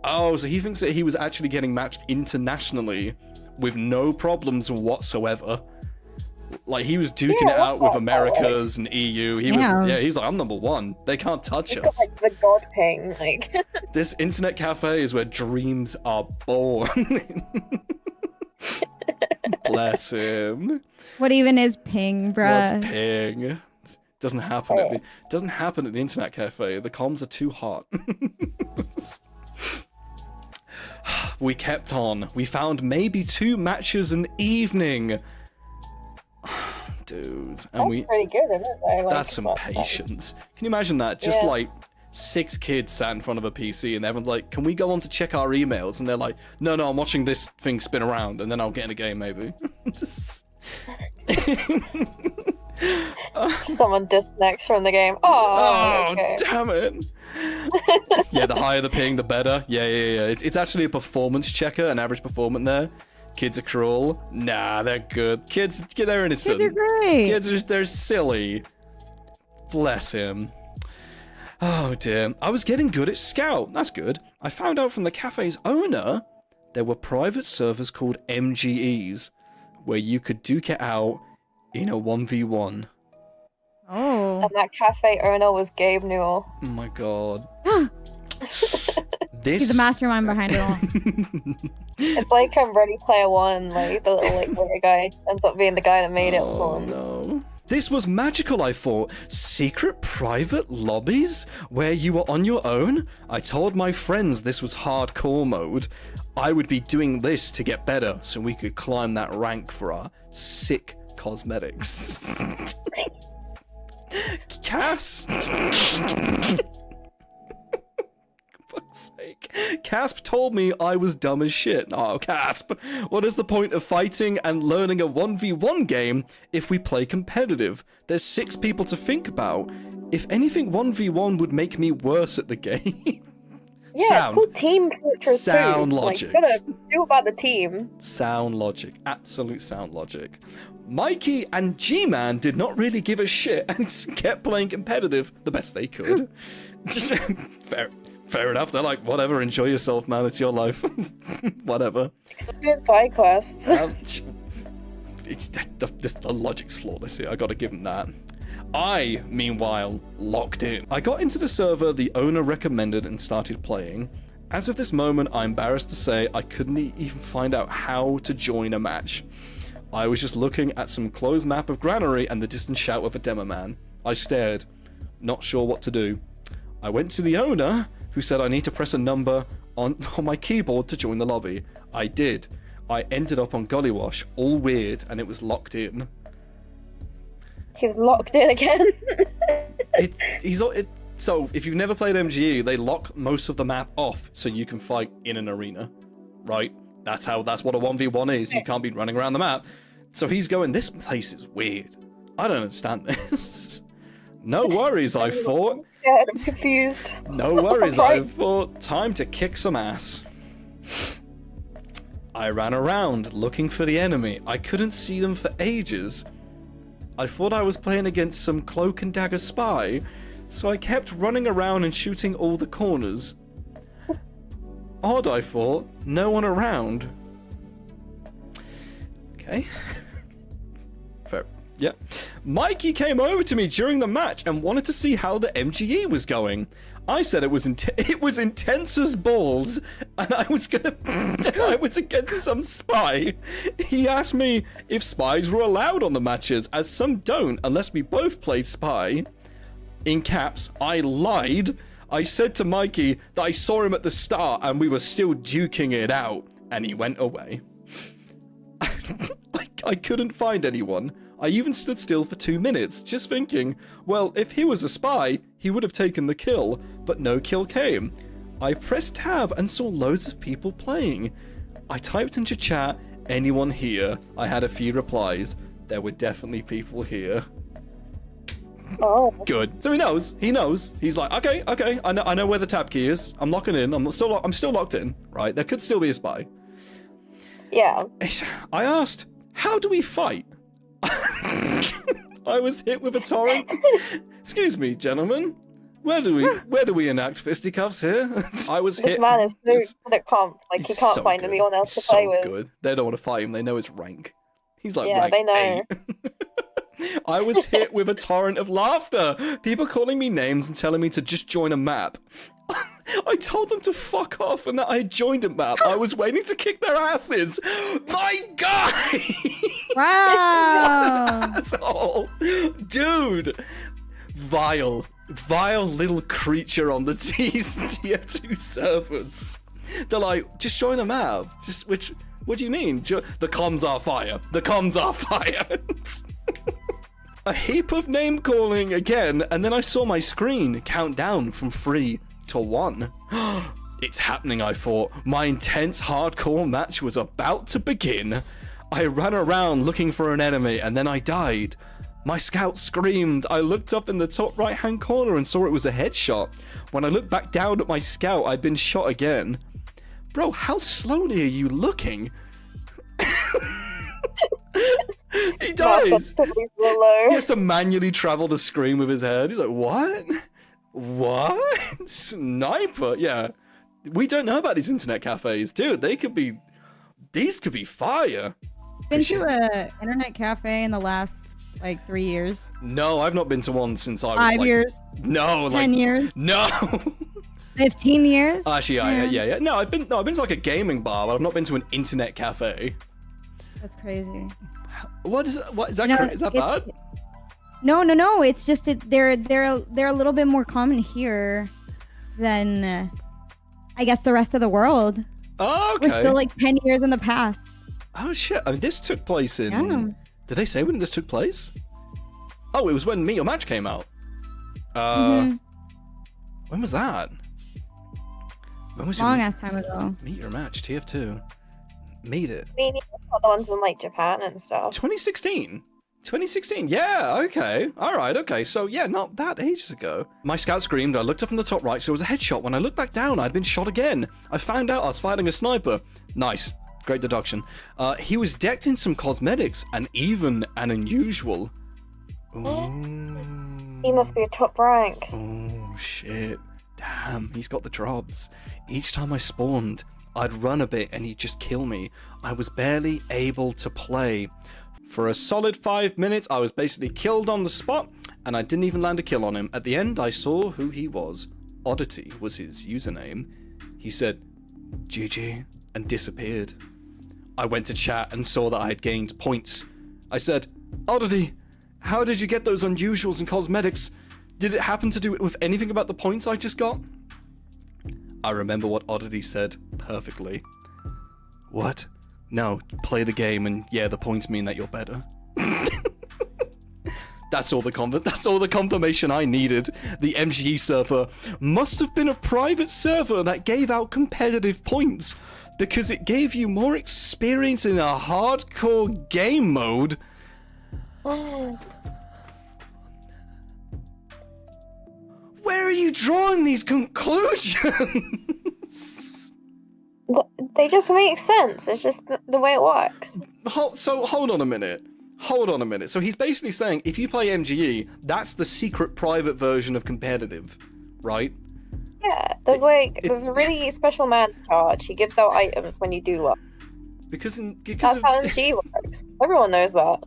Oh, so he thinks that he was actually getting matched internationally with no problems whatsoever. Like, he was duking it out with Americas and EU. He's like, I'm number 1. They can't touch us. Got, like, the god ping, like. This internet cafe is where dreams are born. Bless him. What even is ping, bruh? What's ping? Doesn't happen at the internet cafe. The comms are too hot. We kept on. We found maybe 2 matches an evening. Dude, and That's pretty good, isn't it? Like, that's some patience. Can you imagine that? Just like 6 kids sat in front of a PC and everyone's like, can we go on to check our emails? And they're like, no, I'm watching this thing spin around and then I'll get in a game maybe. Someone disconnects from the game. Oh, okay. Damn it. Yeah, the higher the ping, the better. Yeah. It's actually a performance checker, an average performance there. Kids are cruel. Nah, they're good. Kids, they're innocent. Kids are great. They're silly. Bless him. Oh dear. I was getting good at Scout. That's good. I found out from the cafe's owner there were private servers called MGEs where you could duke it out in a 1v1. Oh. And that cafe owner was Gabe Newell. Oh my god. He's the mastermind behind it all. It's like Ready Player One, like the little like weird guy ends up being the guy that made it. Oh no. This was magical, I thought. Secret private lobbies where you were on your own? I told my friends this was hardcore mode. I would be doing this to get better so we could climb that rank for our sick cosmetics. Cass! Fuck's sake. Casp told me I was dumb as shit. Oh, Casp, what is the point of fighting and learning a 1v1 game if we play competitive? There's 6 people to think about. If anything, 1v1 would make me worse at the game. Yeah, Sound. it's called team culture. Sound too. logic. Like, you gotta do about the team. Sound logic. Absolute sound logic. Mikey and G-Man did not really give a shit and kept playing competitive the best they could. Just fair enough. They're like, whatever, enjoy yourself, man. It's your life. Whatever. Some good side quests. The logic's flawless here. I gotta give them that. I, meanwhile, locked in. I got into the server the owner recommended and started playing. As of this moment, I'm embarrassed to say I couldn't even find out how to join a match. I was just looking at some closed map of Granary and the distant shout of a demo man. I stared, not sure what to do. I went to the owner, who said I need to press a number on my keyboard to join the lobby. I did. I ended up on Gollywash, all weird, and it was locked in. He was locked in again. So, if you've never played MGU, they lock most of the map off so you can fight in an arena, right? That's what a 1v1 is. You can't be running around the map. So he's going, this place is weird. I don't understand this. No worries, I thought. I'm scared, I'm confused. No worries, I thought. Time to kick some ass. I ran around looking for the enemy. I couldn't see them for ages. I thought I was playing against some cloak and dagger spy, so I kept running around and shooting all the corners. Odd, I thought. No one around. Okay. Fair. Yeah. Mikey came over to me during the match and wanted to see how the MGE was going. I said it was intense as balls, and I was against some spy. He asked me if spies were allowed on the matches, as some don't unless we both play spy. In caps, I lied. I said to Mikey that I saw him at the start and we were still duking it out, and he went away. I couldn't find anyone. I even stood still for 2 minutes, just thinking, well, if he was a spy, he would have taken the kill, but no kill came. I pressed tab and saw loads of people playing. I typed into chat, anyone here? I had a few replies. There were definitely people here. Oh. Good. So he knows. He's like, okay. I know where the tab key is. I'm locking in. I'm still locked in. Right? There could still be a spy. Yeah. I asked, how do we fight? I was hit with a torrent. Excuse me, gentlemen. Where do we enact fisticuffs here? I was hit. This man is so good at comp. Like, he can't find anyone else to play with. Good. They don't want to fight him. They know it's rank. He's like, yeah, rank they know. 8. I was hit with a torrent of laughter. People calling me names and telling me to just join a map. I told them to fuck off and that I joined a map. I was waiting to kick their asses. My guy! Wow! That's all. Dude! Vile little creature on the TF2 servers. They're like, just join a map. What do you mean? The comms are fire. The comms are fire. A heap of name calling again, and then I saw my screen count down from 3 to 1. It's happening, I thought. My intense hardcore match was about to begin. I ran around looking for an enemy, and then I died. My scout screamed. I looked up in the top right hand corner and saw it was a headshot. When I looked back down at my scout, I'd been shot again. Bro, how slowly are you looking? He dies. He has to manually travel the screen with his head. He's like, what? What? Sniper? Yeah. We don't know about these internet cafes. Dude, these could be fire. Been to a internet cafe in the last, 3 years? No, I've not been to one since I was 5 years? No, 10 years? No. 15 years? Actually, yeah. No, I've been to a gaming bar, but I've not been to an internet cafe. That's crazy. What is that? Is that bad? No. It's just that they're a little bit more common here than I guess the rest of the world. Oh, okay. We're still like 10 years in the past. Oh shit! I mean, this took place in. Yeah. Did they say when this took place? Oh, it was when Meet Your Match came out. Mhm. When was that? When was Long ass time ago. Meet Your Match TF2? Meet it. I mean, the ones in like Japan and stuff. 2016. 2016. Yeah. Okay. All right. Okay. So yeah, not that ages ago. My scout screamed. I looked up in the top right. So it was a headshot. When I looked back down, I'd been shot again. I found out I was fighting a sniper. Nice. Great deduction. He was decked in some cosmetics and even an unusual. Ooh. He must be a top rank. Oh shit. Damn, he's got the drops. Each time I spawned, I'd run a bit and he'd just kill me. I was barely able to play. For a solid 5 minutes, I was basically killed on the spot, and I didn't even land a kill on him. At the end, I saw who he was. Oddity was his username. He said, GG, and disappeared. I went to chat and saw that I had gained points. I said, Oddity, how did you get those unusuals and cosmetics? Did it happen to do with anything about the points I just got? I remember what Oddity said perfectly. What? No, play the game and yeah, the points mean that you're better. That's all the confirmation I needed. The MGE server must have been a private server that gave out competitive points because it gave you more experience in a hardcore game mode. Where are you drawing these conclusions? They just make sense. It's just the way it works. So hold on a minute. So he's basically saying if you play MGE, that's the secret private version of competitive, right? Yeah, there's a really special man in charge. He gives out items when you do well. Because That's how MGE works. Everyone knows that.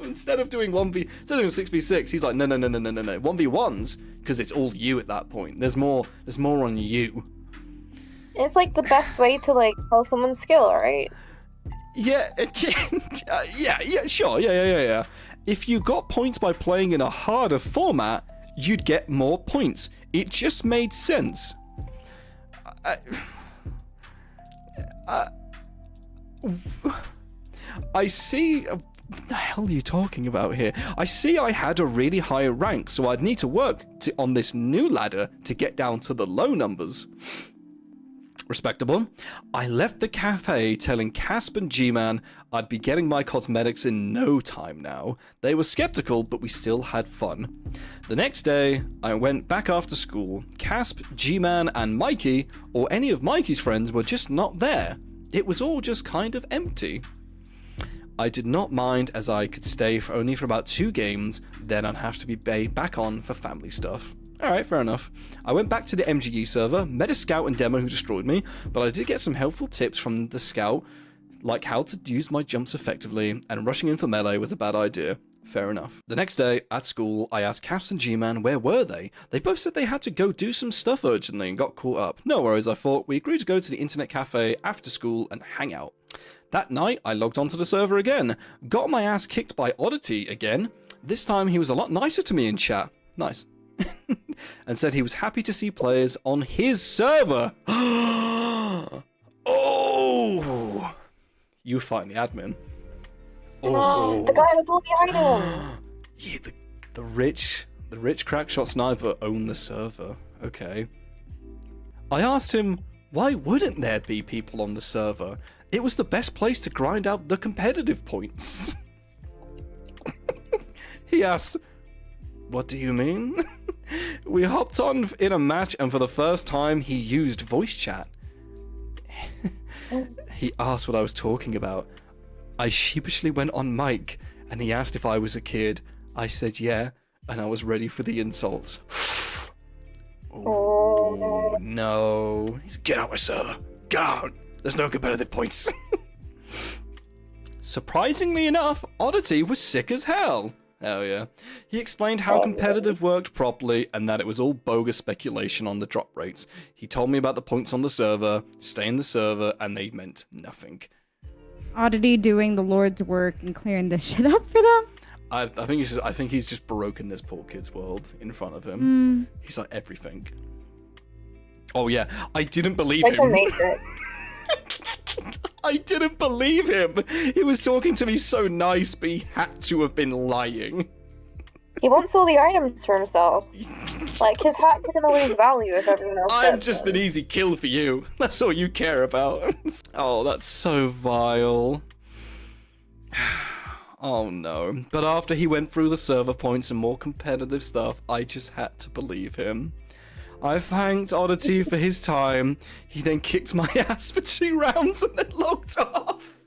Instead of doing 6v6, he's like, no. 1v1s, because it's all you at that point. There's more on you. It's like the best way to like tell someone's skill, right? Yeah, sure, yeah. If you got points by playing in a harder format, you'd get more points. It just made sense. I see. What the hell are you talking about here? I see I had a really high rank, so I'd need to work on this new ladder to get down to the low numbers. Respectable. I left the cafe telling Casp and G-Man I'd be getting my cosmetics in no time now. They were skeptical, but we still had fun. The next day, I went back after school. Casp, G-Man, and Mikey, or any of Mikey's friends, were just not there. It was all just kind of empty. I did not mind as I could stay for only for about 2 games, then I'd have to be back on for family stuff. Alright, fair enough. I went back to the MGE server, met a scout and demo who destroyed me, but I did get some helpful tips from the scout, like how to use my jumps effectively, and rushing in for melee was a bad idea. Fair enough. The next day, at school, I asked Caps and G-Man where were they? They both said they had to go do some stuff urgently and got caught up. No worries, I thought. We agreed to go to the internet cafe after school and hang out. That night, I logged onto the server again. Got my ass kicked by Oddity again. This time, he was a lot nicer to me in chat. Nice. And said he was happy to see players on his server. Oh! You find the admin. Oh, the guy with all the items. Yeah, the rich crackshot sniper owned the server. Okay. I asked him, why wouldn't there be people on the server? It was the best place to grind out the competitive points. He asked, what do you mean? We hopped on in a match and for the first time he used voice chat. He asked what I was talking about. I sheepishly went on mic and he asked if I was a kid. I said yeah, and I was ready for the insults. Oh no. He said, get out my server. Go out. There's no competitive points. Surprisingly enough, Oddity was sick as hell. Hell yeah. He explained how competitive worked properly and that it was all bogus speculation on the drop rates. He told me about the points on the server, stay in the server, and they meant nothing. Oddity doing the Lord's work and clearing this shit up for them? I think he's just broken this poor kid's world in front of him. He's like everything. Oh yeah, I didn't believe him. I didn't believe him. He was talking to me so nice, but he had to have been lying. He wants all the items for himself. Like, his hat's gonna lose value if everyone else I'm gets just them. an easy kill for you. That's all you care about. Oh, that's so vile. Oh no. But after he went through the server points and more competitive stuff, I just had to believe him. I thanked Oddity for his time. He then kicked my ass for 2 rounds and then logged off.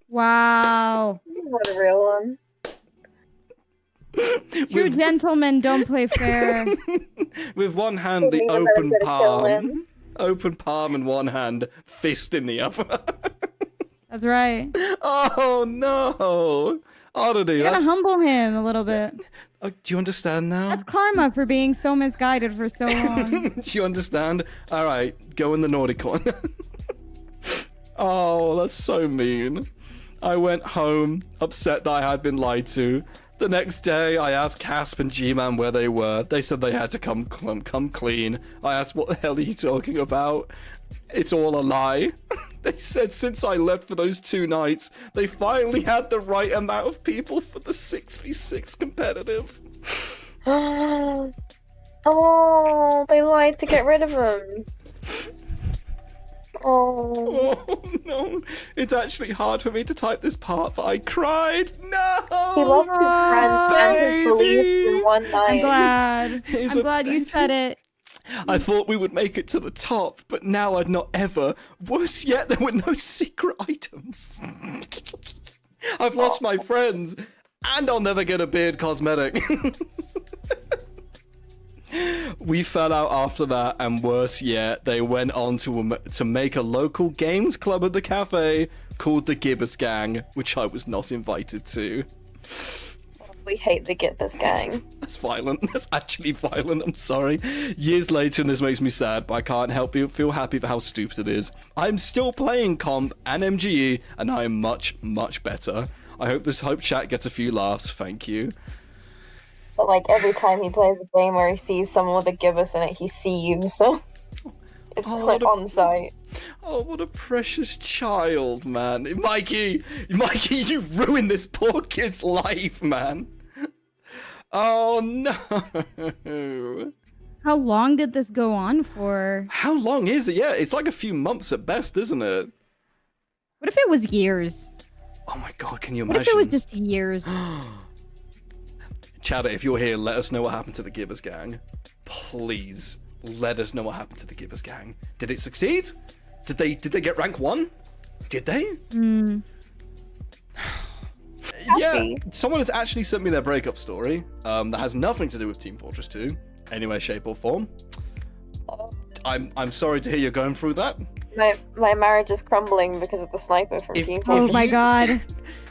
Wow. What a real one. True gentlemen don't play fair. With one hand, the open palm in one hand, fist in the other. That's right. Oh no, Oddity, You gotta that's... humble him a little bit. Do you understand now? That's karma for being so misguided for so long. Do you understand? Alright, go in the naughty corner. Oh, that's so mean. I went home, upset that I had been lied to. The next day, I asked Casp and G-Man where they were. They said they had to come clean. I asked, what the hell are you talking about? It's all a lie. They said since I left for those 2 nights, they finally had the right amount of people for the 6v6 competitive. Oh, they lied to get rid of him. Oh. Oh no, it's actually hard for me to type this part, but I cried. No! He lost his friends and his beliefs in one night. I'm glad. He's I'm a glad you said it. I thought we would make it to the top, but now I'd not ever. Worse yet, there were no secret items. I've lost my friends, and I'll never get a beard cosmetic. We fell out after that, and worse yet, they went on to make a local games club at the cafe called the Gibbous Gang, which I was not invited to. We hate the Gibbous Gang. That's violent. That's actually violent. I'm sorry. Years later, and this makes me sad, but I can't help but feel happy for how stupid it is. I'm still playing Comp and MGE, and I am much, much better. I hope this chat gets a few laughs. Thank you. But like every time he plays a game where he sees someone with a gibbous in it, he sees. So it's like on site. Oh, what a precious child, man. Mikey, you ruined this poor kid's life, man. Oh no. How long did this go on for? How long is it? Yeah, it's like a few months at best, isn't it? What if it was years? Oh my god, can you What imagine? if it was just years? Chatter, if you're here, let us know what happened to the Gibbous Gang. Please, let us know what happened to the Gibbous Gang. Did it succeed? Did they get rank 1? Did they? Yeah, someone has actually sent me their breakup story that has nothing to do with Team Fortress 2, any way, shape, or form. I'm sorry to hear you're going through that. My marriage is crumbling because of the sniper from Team Fortress. Oh my god.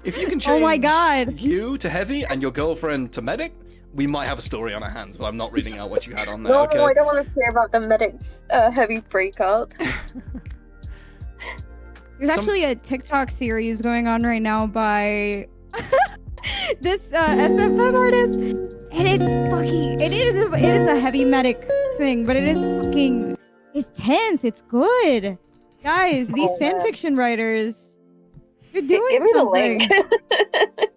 If you can change Oh my god. you to Heavy and your girlfriend to Medic, we might have a story on our hands, but I'm not reading out what you had on there, No, okay? I don't want to hear about the Medic's heavy breakup. There's actually a TikTok series going on right now by this SFM artist, and it's fucking. It is a heavy medic thing, but it is fucking. It's tense. It's good, guys. These fanfiction writers, you're doing Give me something. the link.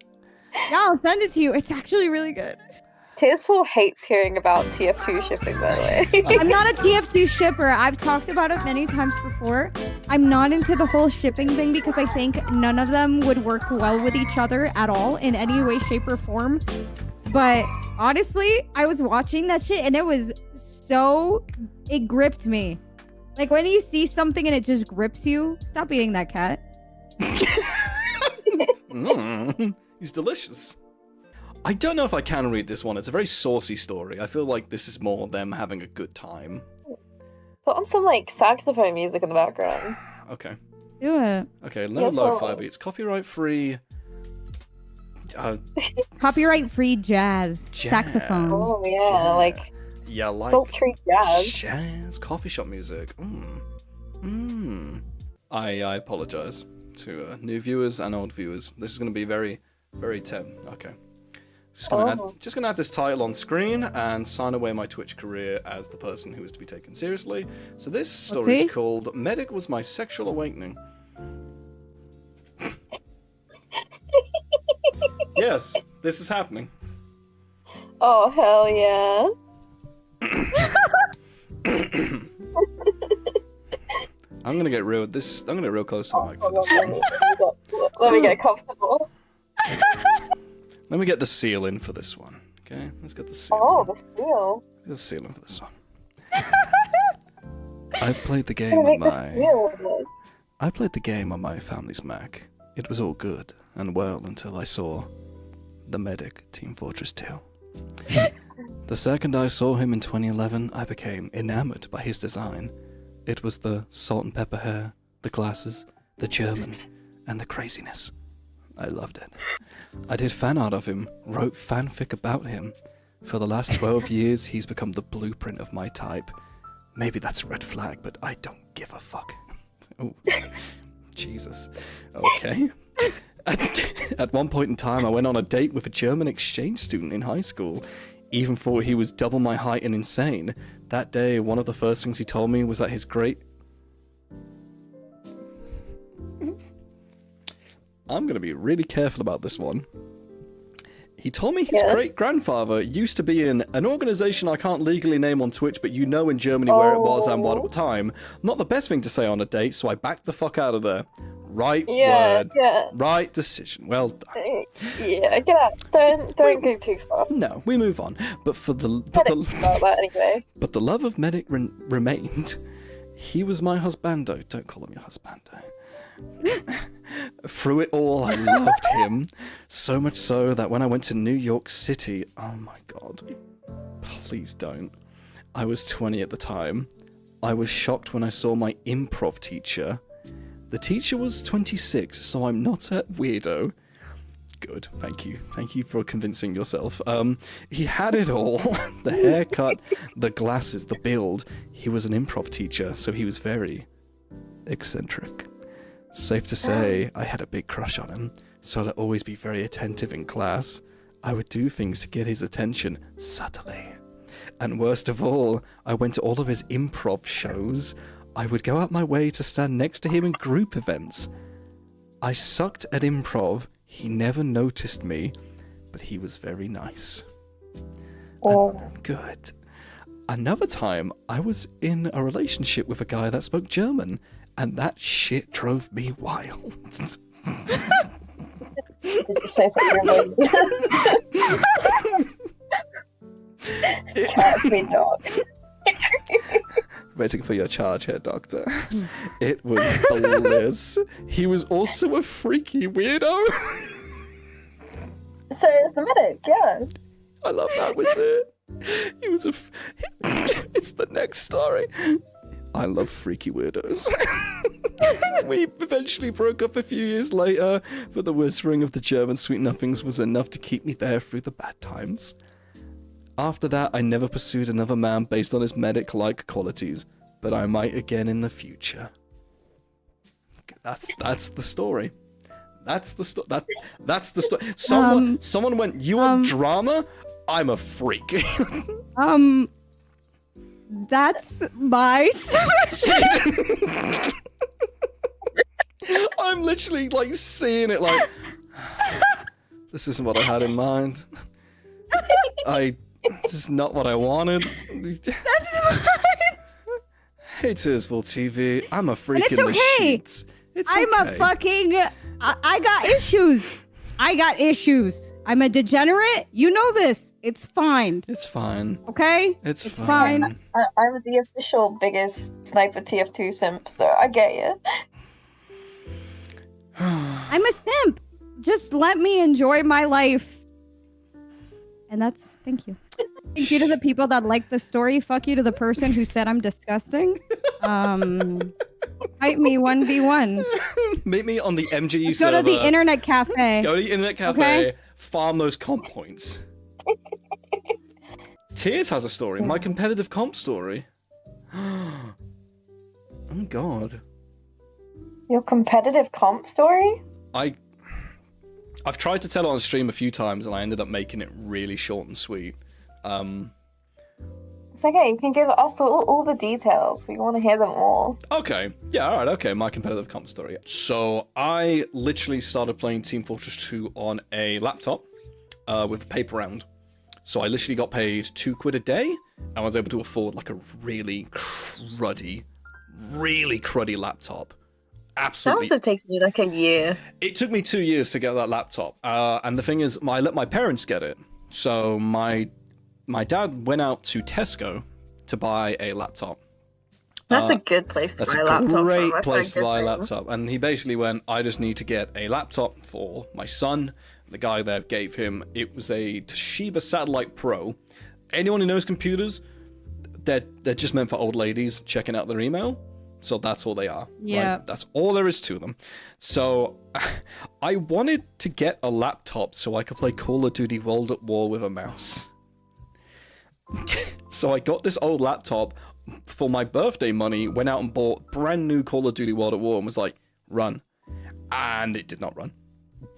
Yeah, I'll send it to you. It's actually really good. Tyrsfall hates hearing about TF2 shipping, by the way. I'm not a TF2 shipper. I've talked about it many times before. I'm not into the whole shipping thing because I think none of them would work well with each other at all in any way, shape, or form. But honestly, I was watching that shit and it was so... It gripped me. Like when you see something and it just grips you, stop eating that cat. He's delicious. I don't know if I can read this one. It's a very saucy story. I feel like this is more them having a good time. Put on some like saxophone music in the background. Okay. Do it. Okay, no lo-fi beats. Copyright free. Copyright free jazz. Saxophones. Oh yeah, like sultry jazz, coffee shop music. I apologize to new viewers and old viewers. This is going to be very, very okay. Just gonna add this title on screen and sign away my Twitch career as the person who is to be taken seriously. So this story is called "Medic Was My Sexual Awakening." Yes, this is happening. Oh, hell yeah. I'm gonna get real close to the mic for this Let one. let me get comfortable. Let me get the seal in for this one. Okay, let's get the seal. Oh, in. the seal. Get the seal in for this one. I played the game Gonna on make the my. seal. I played the game on my family's Mac. It was all good and well until I saw the medic, Team Fortress 2. The second I saw him in 2011, I became enamored by his design. It was the salt and pepper hair, the glasses, the German, and the craziness. I loved it. I did fan art of him, wrote fanfic about him. For the last 12 years, he's become the blueprint of my type. Maybe that's a red flag, but I don't give a fuck. Oh, Jesus. Okay. At one point in time, I went on a date with a German exchange student in high school. Even thought he was double my height and insane. That day, one of the first things he told me was that his great... I'm going to be really careful about this one. He told me his great-grandfather used to be in an organization I can't legally name on Twitch, but you know in Germany where it was and what time. Not the best thing to say on a date, so I backed the fuck out of there. Right word. Yeah. Right decision. Well done. Yeah, get out. Don't go too far. No, we move on. But for the... anyway. But the love of Medic remained. He was my husbando. Don't call him your husbando. Through it all, I loved him. So much so that when I went to New York City, oh my god, please don't. I was 20 at the time. I was shocked when I saw my improv teacher. The teacher was 26, so I'm not a weirdo. Good, thank you. Thank you for convincing yourself. He had it all. The haircut, the glasses, the build. He was an improv teacher, so he was very eccentric. Safe to say, I had a big crush on him, so I'd always be very attentive in class. I would do things to get his attention, subtly. And worst of all, I went to all of his improv shows. I would go out my way to stand next to him in group events. I sucked at improv. He never noticed me, but he was very nice. Oh. Good. Another time, I was in a relationship with a guy that spoke German, and that shit drove me wild. Did you say something? Charge me, dog. Waiting for your charge here, Doctor. It was bliss. He was also a freaky weirdo. So it's the medic, yeah. I love that was it. He was it's the next story. I love freaky weirdos. We eventually broke up a few years later, but the whispering of the German sweet nothings was enough to keep me there through the bad times. After that, I never pursued another man based on his medic-like qualities, but I might again in the future. That's the story. That's the story. That's the story. Someone went, "You want drama? I'm a freak." That's my submission. I'm literally like seeing it like, this isn't what I had in mind. This is not what I wanted. That's fine. Hey, Tyrsfall TV, I'm a freak in the sheets. It's okay. I'm a fucking... I got issues. I got issues. I'm a degenerate. You know this. It's fine. It's fine. Okay? It's fine. I'm the official biggest Sniper TF2 simp, so I get you. I'm a simp. Just let me enjoy my life. And that's... Thank you. Thank you to the people that like the story. Fuck you to the person who said I'm disgusting. Fight me 1v1. Meet me on the MGU server. Go to the internet cafe. Go to the internet cafe. Okay? Farm those comp points. Tears has a story. My competitive comp story. Oh god. Your competitive comp story? I've tried to tell it on stream a few times and I ended up making it really short and sweet. It's okay, you can give us all the details. We want to hear them all. Okay. Yeah, alright, okay. My competitive comp story. So, I literally started playing Team Fortress 2 on a laptop. with paper round. So I literally got paid £2 a day, and I was able to afford like a really cruddy laptop. Absolutely. That must have taken you like a year. It took me 2 years to get that laptop. And the thing is, I let my parents get it. So my dad went out to Tesco to buy a laptop. That's a good place to buy a laptop. That's a great That's place to buy a thing. laptop. And he basically went, I just need to get a laptop for my son. The guy there gave him, it was a Toshiba Satellite Pro. Anyone who knows computers, they're just meant for old ladies checking out their email. So that's all they are. Yeah. Right? That's all there is to them. So I wanted to get a laptop so I could play Call of Duty World at War with a mouse. So I got this old laptop for my birthday money, went out and bought brand new Call of Duty World at War and was like, run. And it did not run.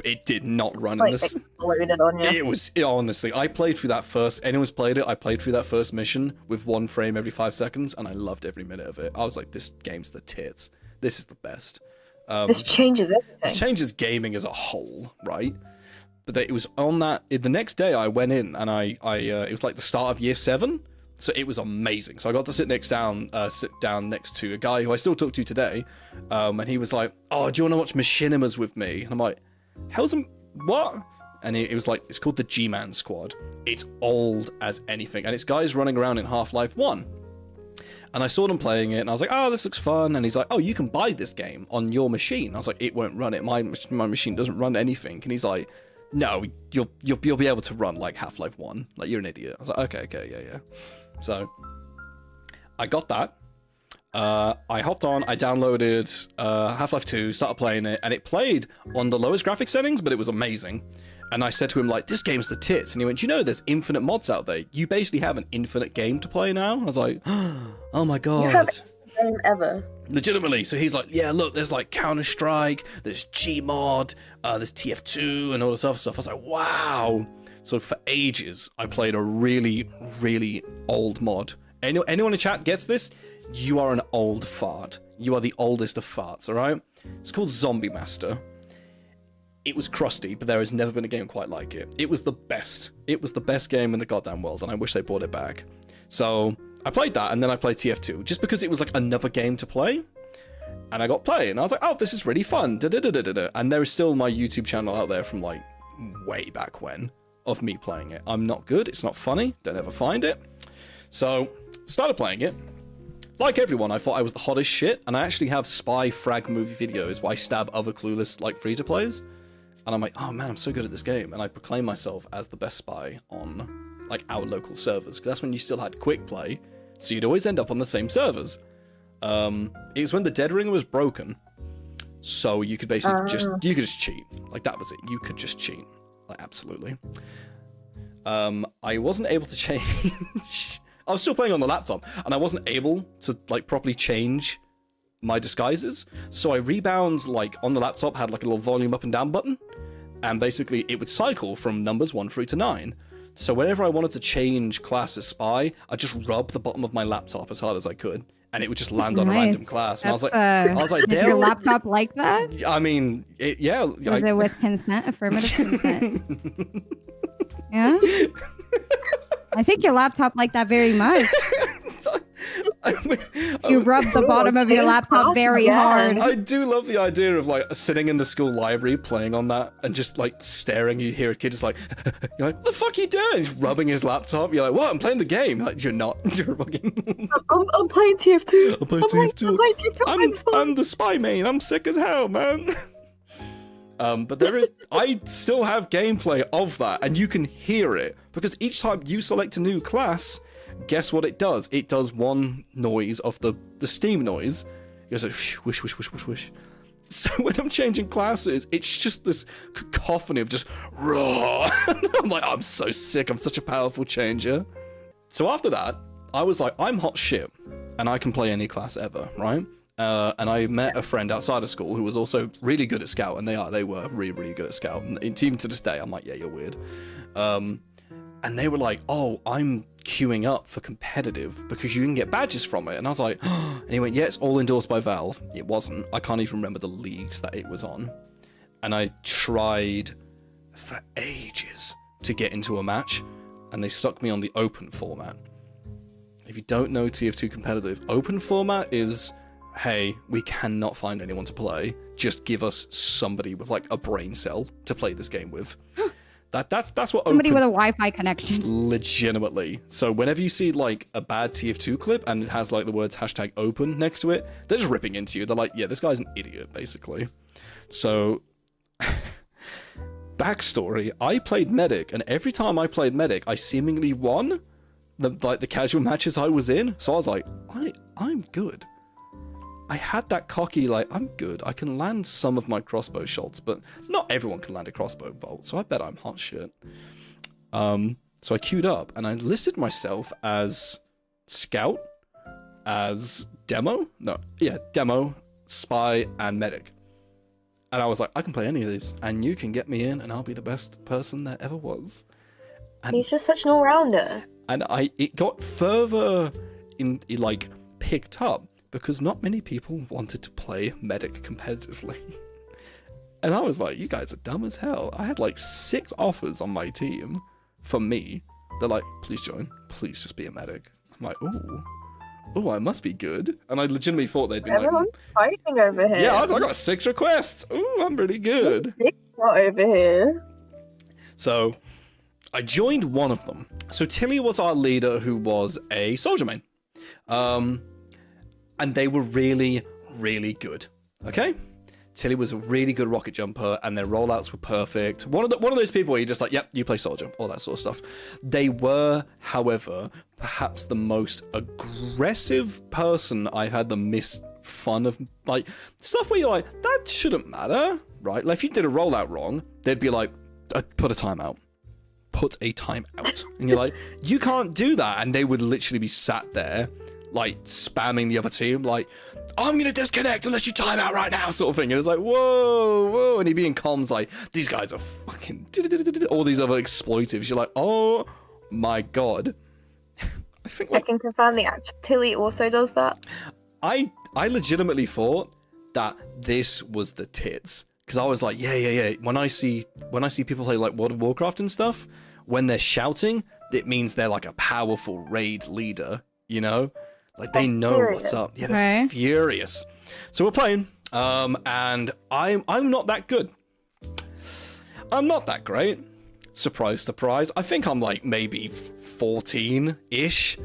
It did not run in this. Exploded on you. Honestly, I played through that first, anyone's played it, I played through that first mission with 1 frame every 5 seconds, and I loved every minute of it. I was like, this game's the tits. This is the best. This changes everything. This changes gaming as a whole, right? But it was on that, the next day I went in, and it was like the start of year 7, so it was amazing. So I got to sit down next to a guy who I still talk to today, and he was like, oh, do you want to watch Machinimas with me? And I'm like, what? And it was like, it's called the G-Man Squad. It's old as anything, and it's guys running around in Half-Life 1. And I saw them playing it, and I was like, oh, this looks fun. And he's like, oh, you can buy this game on your machine. I was like, it won't run it. My machine doesn't run anything. And he's like, no, you'll be able to run like Half-Life 1. Like, you're an idiot. I was like, okay, yeah. So I got that. I hopped on, I downloaded Half-Life 2, started playing it, and it played on the lowest graphic settings, but it was amazing. And I said to him, like, this game's the tits. And he went, you know, there's infinite mods out there. You basically have an infinite game to play now. I was like, oh my god. You haven't game ever. Legitimately. So he's like, yeah, look, there's like Counter-Strike, there's Gmod, there's TF2, and all this other stuff. I was like, wow. So for ages, I played a really, really old mod. Anyone in chat gets this? You are an old fart. You are the oldest of farts, alright? It's called Zombie Master. It was crusty, but there has never been a game quite like it. It was the best. It was the best game in the goddamn world, and I wish they brought it back. So I played that, and then I played TF2, just because it was like another game to play. And I got playing, and I was like, oh, this is really fun. And there is still my YouTube channel out there from like way back when of me playing it. I'm not good. It's not funny. Don't ever find it. So started playing it. Like everyone, I thought I was the hottest shit, and I actually have spy frag movie videos where I stab other clueless, like, free-to-players. And I'm like, oh man, I'm so good at this game, and I proclaim myself as the best spy on, like, our local servers, because that's when you still had quick play, so you'd always end up on the same servers. It was when the Dead Ring was broken, so you could basically just cheat. Like, that was it. You could just cheat. Like, absolutely. I wasn't able to change... I was still playing on the laptop, and I wasn't able to, like, properly change my disguises. So I rebound, like, on the laptop, had, like, a little volume up and down button, and basically it would cycle from numbers 1 through to 9. So whenever I wanted to change class as spy, I'd just rub the bottom of my laptop as hard as I could, and it would just land on a random class. And I was like, did your laptop like that? I mean, yeah. Was it with consent, affirmative consent? Yeah? I think your laptop liked that very much. You rubbed the bottom of your laptop very hard. I do love the idea of, like, sitting in the school library playing on that and just, like, staring. You hear a kid just like, you're like, what the fuck are you doing? He's rubbing his laptop. You're like, what? I'm playing the game. Like, you're not. You're fucking... I'm playing TF2. I'm playing TF2. I'm the spy main. I'm sick as hell, man. But I still have gameplay of that, and you can hear it, because each time you select a new class, guess what it does? It does one noise of the Steam noise. It goes like, whoosh, whoosh, whoosh, whoosh, whoosh. So when I'm changing classes, it's just this cacophony of just raw. I'm like, I'm so sick. I'm such a powerful changer. So after that, I was like, I'm hot shit, and I can play any class ever, right? And I met a friend outside of school who was also really good at Scout, and they were really, really good at Scout. And even to this day, I'm like, yeah, you're weird. And they were like, oh, I'm queuing up for competitive because you can get badges from it. And I was like, and he went, yeah, it's all endorsed by Valve. It wasn't. I can't even remember the leagues that it was on. And I tried for ages to get into a match, and they stuck me on the open format. If you don't know TF2 competitive, open format is, hey, we cannot find anyone to play. Just give us somebody with like a brain cell to play this game with. That's what Somebody open, with a Wi-Fi connection. legitimately. So whenever you see like a bad TF2 clip and it has like the words #open next to it, they're just ripping into you. They're like, yeah, this guy's an idiot, basically. So, backstory, I played medic, and every time I played medic, I seemingly won the casual matches I was in. So I was like, I'm good. I had that cocky, like, I'm good. I can land some of my crossbow shots, but not everyone can land a crossbow bolt, so I bet I'm hot shit. So I queued up, and I listed myself as scout, as demo, spy, and medic. And I was like, I can play any of these, and you can get me in, and I'll be the best person there ever was. And He's just such an all-rounder. And it got further like picked up because not many people wanted to play medic competitively. And I was like, you guys are dumb as hell. I had like 6 offers on my team for me. They're like, please join. Please just be a medic. I'm like, ooh, I must be good. And I legitimately thought they'd be Everyone's like, fighting over here. yeah, I got 6 requests. Ooh, I'm really good. Big shot over here. So I joined one of them. So Tilly was our leader, who was a soldier main. And they were really, really good. Okay? Tilly was a really good rocket jumper, and their rollouts were perfect. One of those people where you're just like, yep, you play soldier, all that sort of stuff. They were, however, perhaps the most aggressive person I've had the miss fun of, like, stuff where you're like, that shouldn't matter, right? Like, if you did a rollout wrong, they'd be like, put a timeout. Put a timeout. And you're like, you can't do that. And they would literally be sat there, like, spamming the other team, like, I'm gonna disconnect unless you time out right now, sort of thing. And it's like, whoa. And he'd be in comms like, these guys are fucking all these other exploitives. You're like, oh my god. I think I can confirm the actual Tilly also does that. I legitimately thought that this was the tits. Because I was like, yeah. When I see people play like World of Warcraft and stuff, when they're shouting, it means they're like a powerful raid leader, you know? Like, they know what's up. Yeah, they're furious. So we're playing, and I'm not that good. I'm not that great. Surprise, surprise. I think I'm like maybe 14-ish,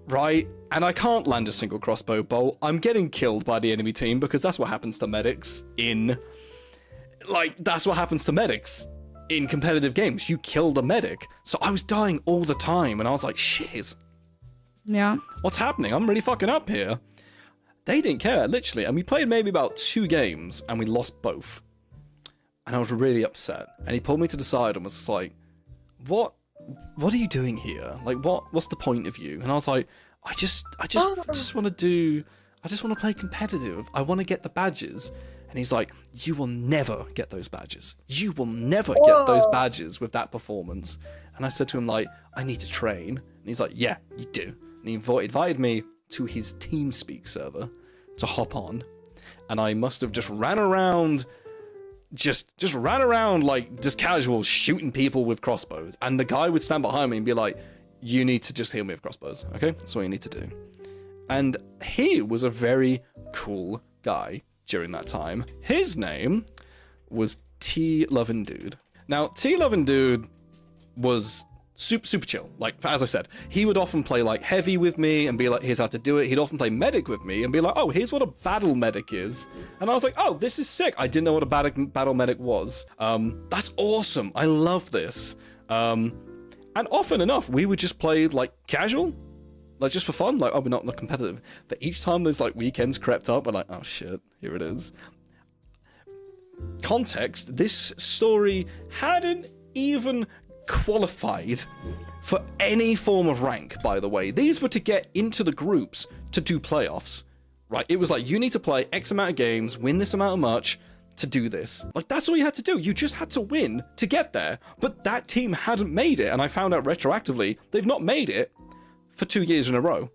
right? And I can't land a single crossbow bolt. I'm getting killed by the enemy team because that's what happens to medics in... Like, that's what happens to medics in competitive games. You kill the medic. So I was dying all the time, and I was like, shit. Yeah. What's happening? I'm really fucking up here. They didn't care, literally. And we played maybe about 2 games, and we lost both. And I was really upset. And he pulled me to the side and was just like, what are you doing here? Like, what's the point of you? And I was like, I just want to play competitive. I want to get the badges. And he's like, you will never get those badges. You will never get those badges with that performance. And I said to him, like, I need to train. And he's like, yeah, you do. And he invited me to his TeamSpeak server to hop on. And I must have just ran around, just ran around like just casual shooting people with crossbows. And the guy would stand behind me and be like, you need to just heal me with crossbows, okay? That's what you need to do. And he was a very cool guy during that time. His name was T Lovin' Dude. Now, T Lovin' Dude was super chill. Like, as I said, he would often play like heavy with me and be like, here's how to do it. He'd often play medic with me and be like, oh, here's what a battle medic is. And I was like, oh, this is sick. I didn't know what a battle medic was. That's awesome. I love this. And often enough, we would just play like casual, like just for fun. Like, oh, we're not competitive. But each time those like weekends crept up, we're like, oh shit, here it is. Context, this story hadn't even qualified for any form of rank, by the way. These were to get into the groups to do playoffs, right? It was like, you need to play X amount of games, win this amount of much to do this. Like, that's all you had to do. You just had to win to get there. But that team hadn't made it, and I found out retroactively they've not made it for 2 years in a row.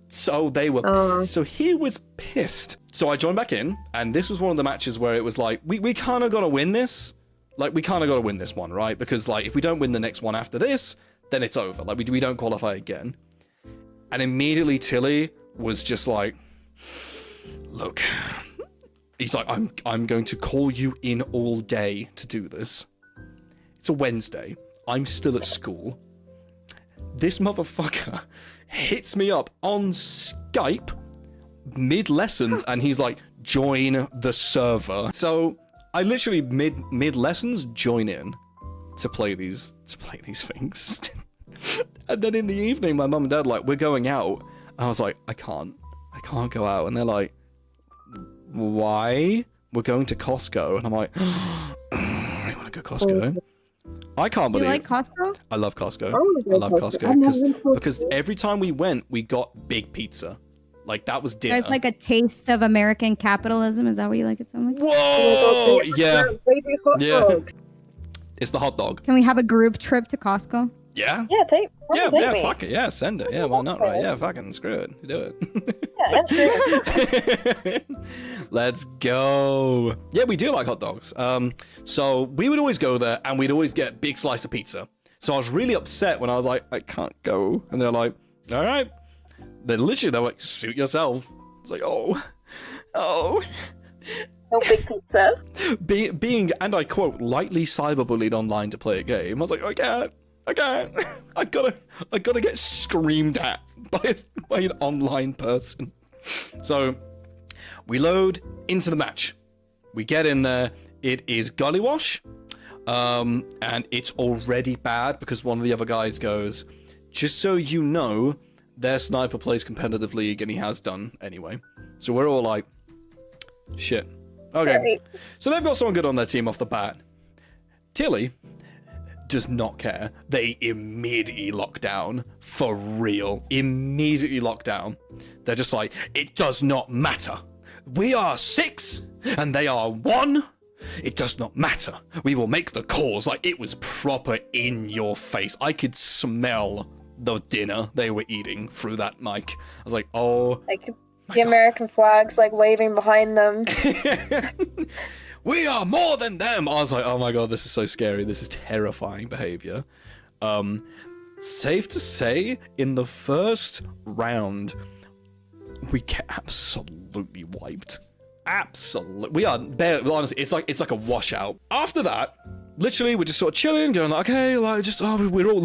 So they were, so he was pissed. So I joined back in, and this was one of the matches where it was like, we kind of got to win this. Like, we kind of got to win this one, right? Because, like, if we don't win the next one after this, then it's over. Like, we don't qualify again. And immediately Tilly was just like, look, he's like, I'm going to call you in all day to do this. It's a Wednesday. I'm still at school. This motherfucker hits me up on Skype mid-lessons, and he's like, join the server. So I literally mid-lessons join in to play these things. And then in the evening, my mum and dad like, we're going out. And I was like, I can't go out. And they're like, why? We're going to Costco. And I'm like, I want to go Costco. I can't believe. You like Costco? I love Costco. Oh, I love Costco because every time we went, we got big pizza. Like, that was dinner. There's like a taste of American capitalism. Is that why you like it so much? Whoa! Yeah. They do hot dogs. It's the hot dog. Can we have a group trip to Costco? Yeah. Yeah, take me. Fuck it. Yeah, send it. Yeah, why not? Right? Yeah, fucking screw it. Do it. Yeah, that's true. Let's go. Yeah, we do like hot dogs. So we would always go there, and we'd always get a big slice of pizza. So I was really upset when I was like, I can't go, and they're like, all right. They're like, suit yourself. It's like, oh. No big pizza. Being, and I quote, lightly cyberbullied online to play a game. I was like, I can't. I gotta get screamed at by an online person. So we load into the match. We get in there. It is Gullywash. And it's already bad because one of the other guys goes, just so you know, their sniper plays competitive league, and he has done anyway. So we're all like, shit. Okay. Right. So they've got someone good on their team off the bat. Tilly does not care. They immediately lock down. For real. Immediately lock down. They're just like, it does not matter. We are 6 and they are 1. It does not matter. We will make the calls. Like, it was proper in your face. I could smell the dinner they were eating through that mic. I was like, oh. Like the American flags like waving behind them. We are more than them. I was like, oh my god, this is so scary. This is terrifying behavior. Safe to say, in the first round, we get absolutely wiped. Absolutely. We are barely, honestly, it's like a washout. After that, literally, we're just sort of chilling, going like, okay, like, just, oh, we're all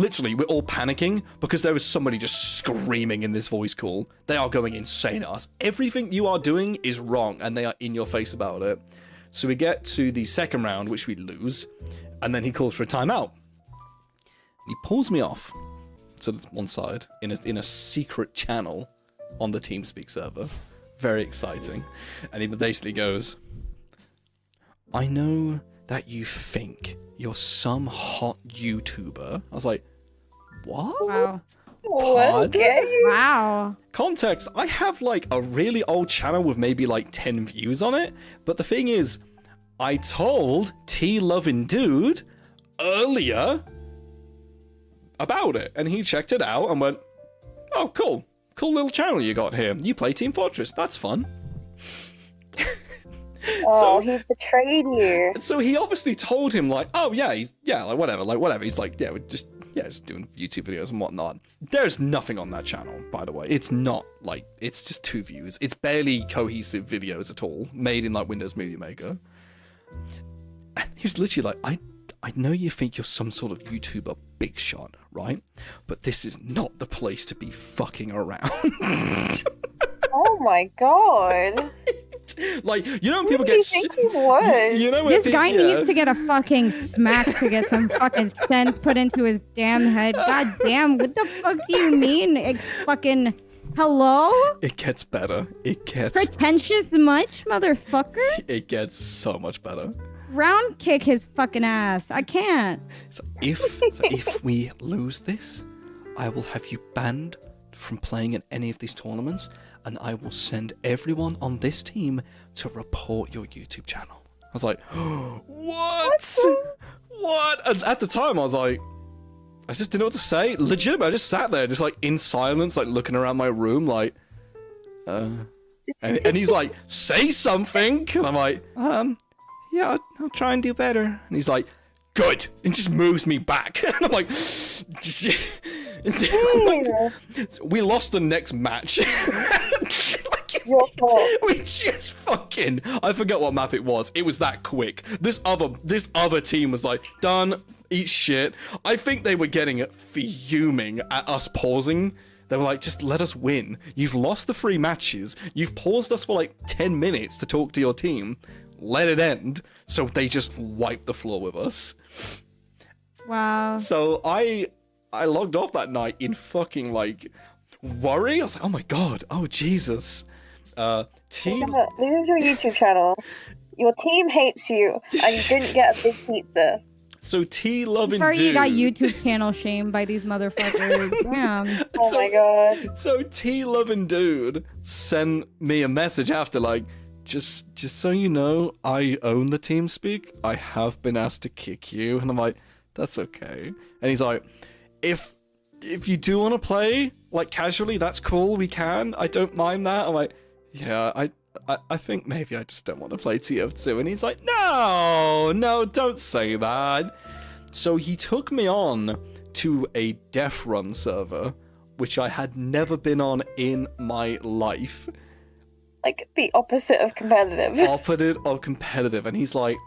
panicking because there is somebody just screaming in this voice call. They are going insane at us. Everything you are doing is wrong, and they are in your face about it. So we get to the second round, which we lose, and then he calls for a timeout. He pulls me off to one side in a secret channel on the TeamSpeak server. Very exciting. And he basically goes, I know that you think you're some hot YouTuber. I was like, what? Wow. Okay. Wow. Context, I have like a really old channel with maybe like 10 views on it, but the thing is, I told T-Loving Dude earlier about it, and he checked it out and went, oh, cool little channel you got here. You play Team Fortress, that's fun. Oh, he betrayed you. So he obviously told him like, oh yeah, whatever. He's like, yeah, we're just doing YouTube videos and whatnot. There's nothing on that channel, by the way. It's not like, it's just 2 views. It's barely cohesive videos at all, made in like Windows Movie Maker. And he was literally like, I know you think you're some sort of YouTuber big shot, right? But this is not the place to be fucking around. Oh my god. Like, you know when people Who do get... you think he was? You know when This guy needs to get a fucking smack to get some fucking sense put into his damn head. God damn, what the fuck do you mean? It's fucking... Hello? It gets better. It gets... Pretentious much, motherfucker? It gets so much better. Round kick his fucking ass. I can't. So if we lose this, I will have you banned from playing in any of these tournaments, and I will send everyone on this team to report your YouTube channel. I was like, what? What? And at the time, I was like, I just didn't know what to say. Legitimately, I just sat there, just like in silence, like looking around my room, like, and he's like, say something. And I'm like, yeah, I'll try and do better. And he's like, good, and just moves me back. And I'm like, we lost the next match. Your fault. We just fucking, I forget what map it was. It was that quick. This other team was like, done, eat shit. I think they were getting fuming at us pausing. They were like, just let us win. You've lost the 3 matches. You've paused us for like 10 minutes to talk to your team. Let it end. So they just wiped the floor with us. Wow. So I logged off that night in fucking like worry. I was like, oh my god, oh Jesus. Team. This is your YouTube channel. Your team hates you, and you didn't get a big pizza. So T loving Sorry, dude. you got YouTube channel shamed by these motherfuckers. Damn. Oh my god. So T loving dude sent me a message after like, just so you know, I own the TeamSpeak. I have been asked to kick you, and I'm like, that's okay. And he's like, if you do want to play like casually, that's cool. We can. I don't mind that. I'm like, yeah, I think maybe I just don't want to play TF2. And he's like, no, don't say that. So he took me on to a Def Run server, which I had never been on in my life. Like the opposite of competitive. Opposite of competitive. And he's like,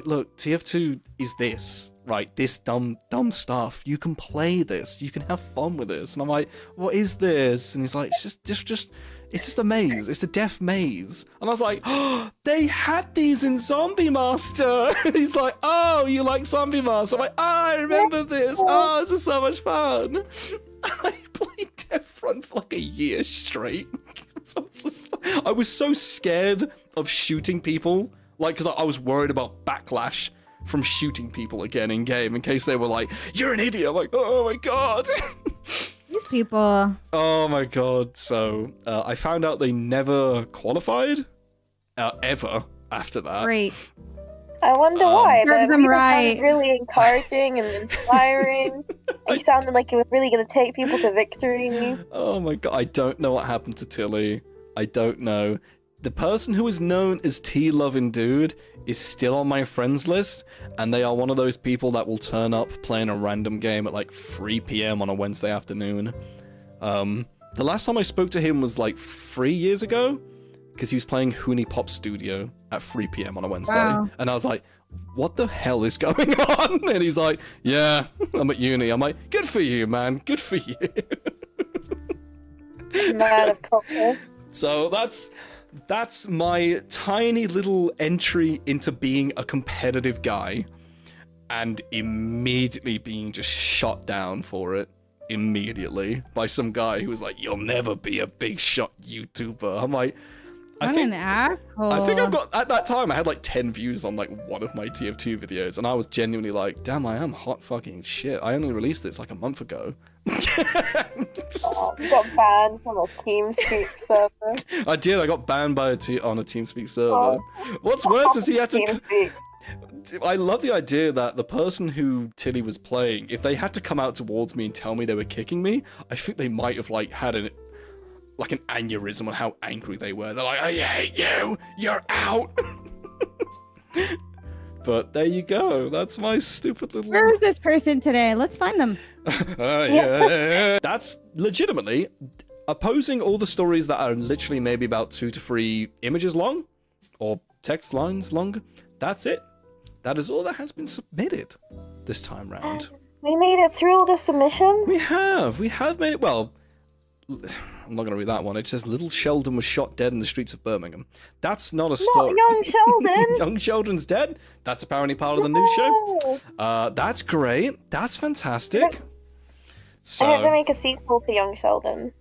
look, TF2 is this, right? This dumb stuff. You can play this. You can have fun with this. And I'm like, what is this? And he's like, it's just a maze. It's a death maze. And I was like, oh, they had these in Zombie Master. And he's like, oh, you like Zombie Master? I'm like, oh, I remember this. Oh, this is so much fun. I played Death Run for like a year straight. I was so scared of shooting people. Like, because I was worried about backlash from shooting people again in game in case they were like, you're an idiot. I'm like, oh my god. These people. Oh my god. So I found out they never qualified ever after that. Great. I wonder why. Serves them right. Really encouraging and inspiring. It sounded like it was really going to take people to victory. Oh my god. I don't know what happened to Tilly. I don't know. The person who is known as T-Loving Dude is still on my friends list, and they are one of those people that will turn up playing a random game at like 3 p.m. on a Wednesday afternoon. The last time I spoke to him was like 3 years ago, because he was playing Hoonie Pop Studio at 3 p.m. on a Wednesday. Wow. And I was like, what the hell is going on? And he's like, yeah, I'm at uni. I'm like, good for you, man. Good for you. Man of culture. So that's my tiny little entry into being a competitive guy, and immediately being just shot down for it immediately by some guy who was like, you'll never be a big shot YouTuber. I'm like, I think I've got, at that time I had like 10 views on like one of my TF2 videos, and I was genuinely like, damn, I am hot fucking shit. I only released this like a month ago. You got banned from a TeamSpeak server. I did. I got banned by on a TeamSpeak server. What's worse is he had to. TeamSpeak. I love the idea that the person who Tilly was playing, if they had to come out towards me and tell me they were kicking me, I think they might have like had an aneurysm on how angry they were. They're like, I hate you. You're out. But there you go. That's my stupid little... Where is this person today? Let's find them. Yeah. That's legitimately opposing all the stories that are literally maybe about 2 to 3 images long or text lines long. That's it. That is all that has been submitted this time round. We made it through all the submissions? We have made it. Well, I'm not going to read that one. It says Little Sheldon was shot dead in the streets of Birmingham. That's not a story. Not young Sheldon. Young Sheldon's dead. That's apparently part of the new show. That's great. That's fantastic. I have to make a sequel to Young Sheldon.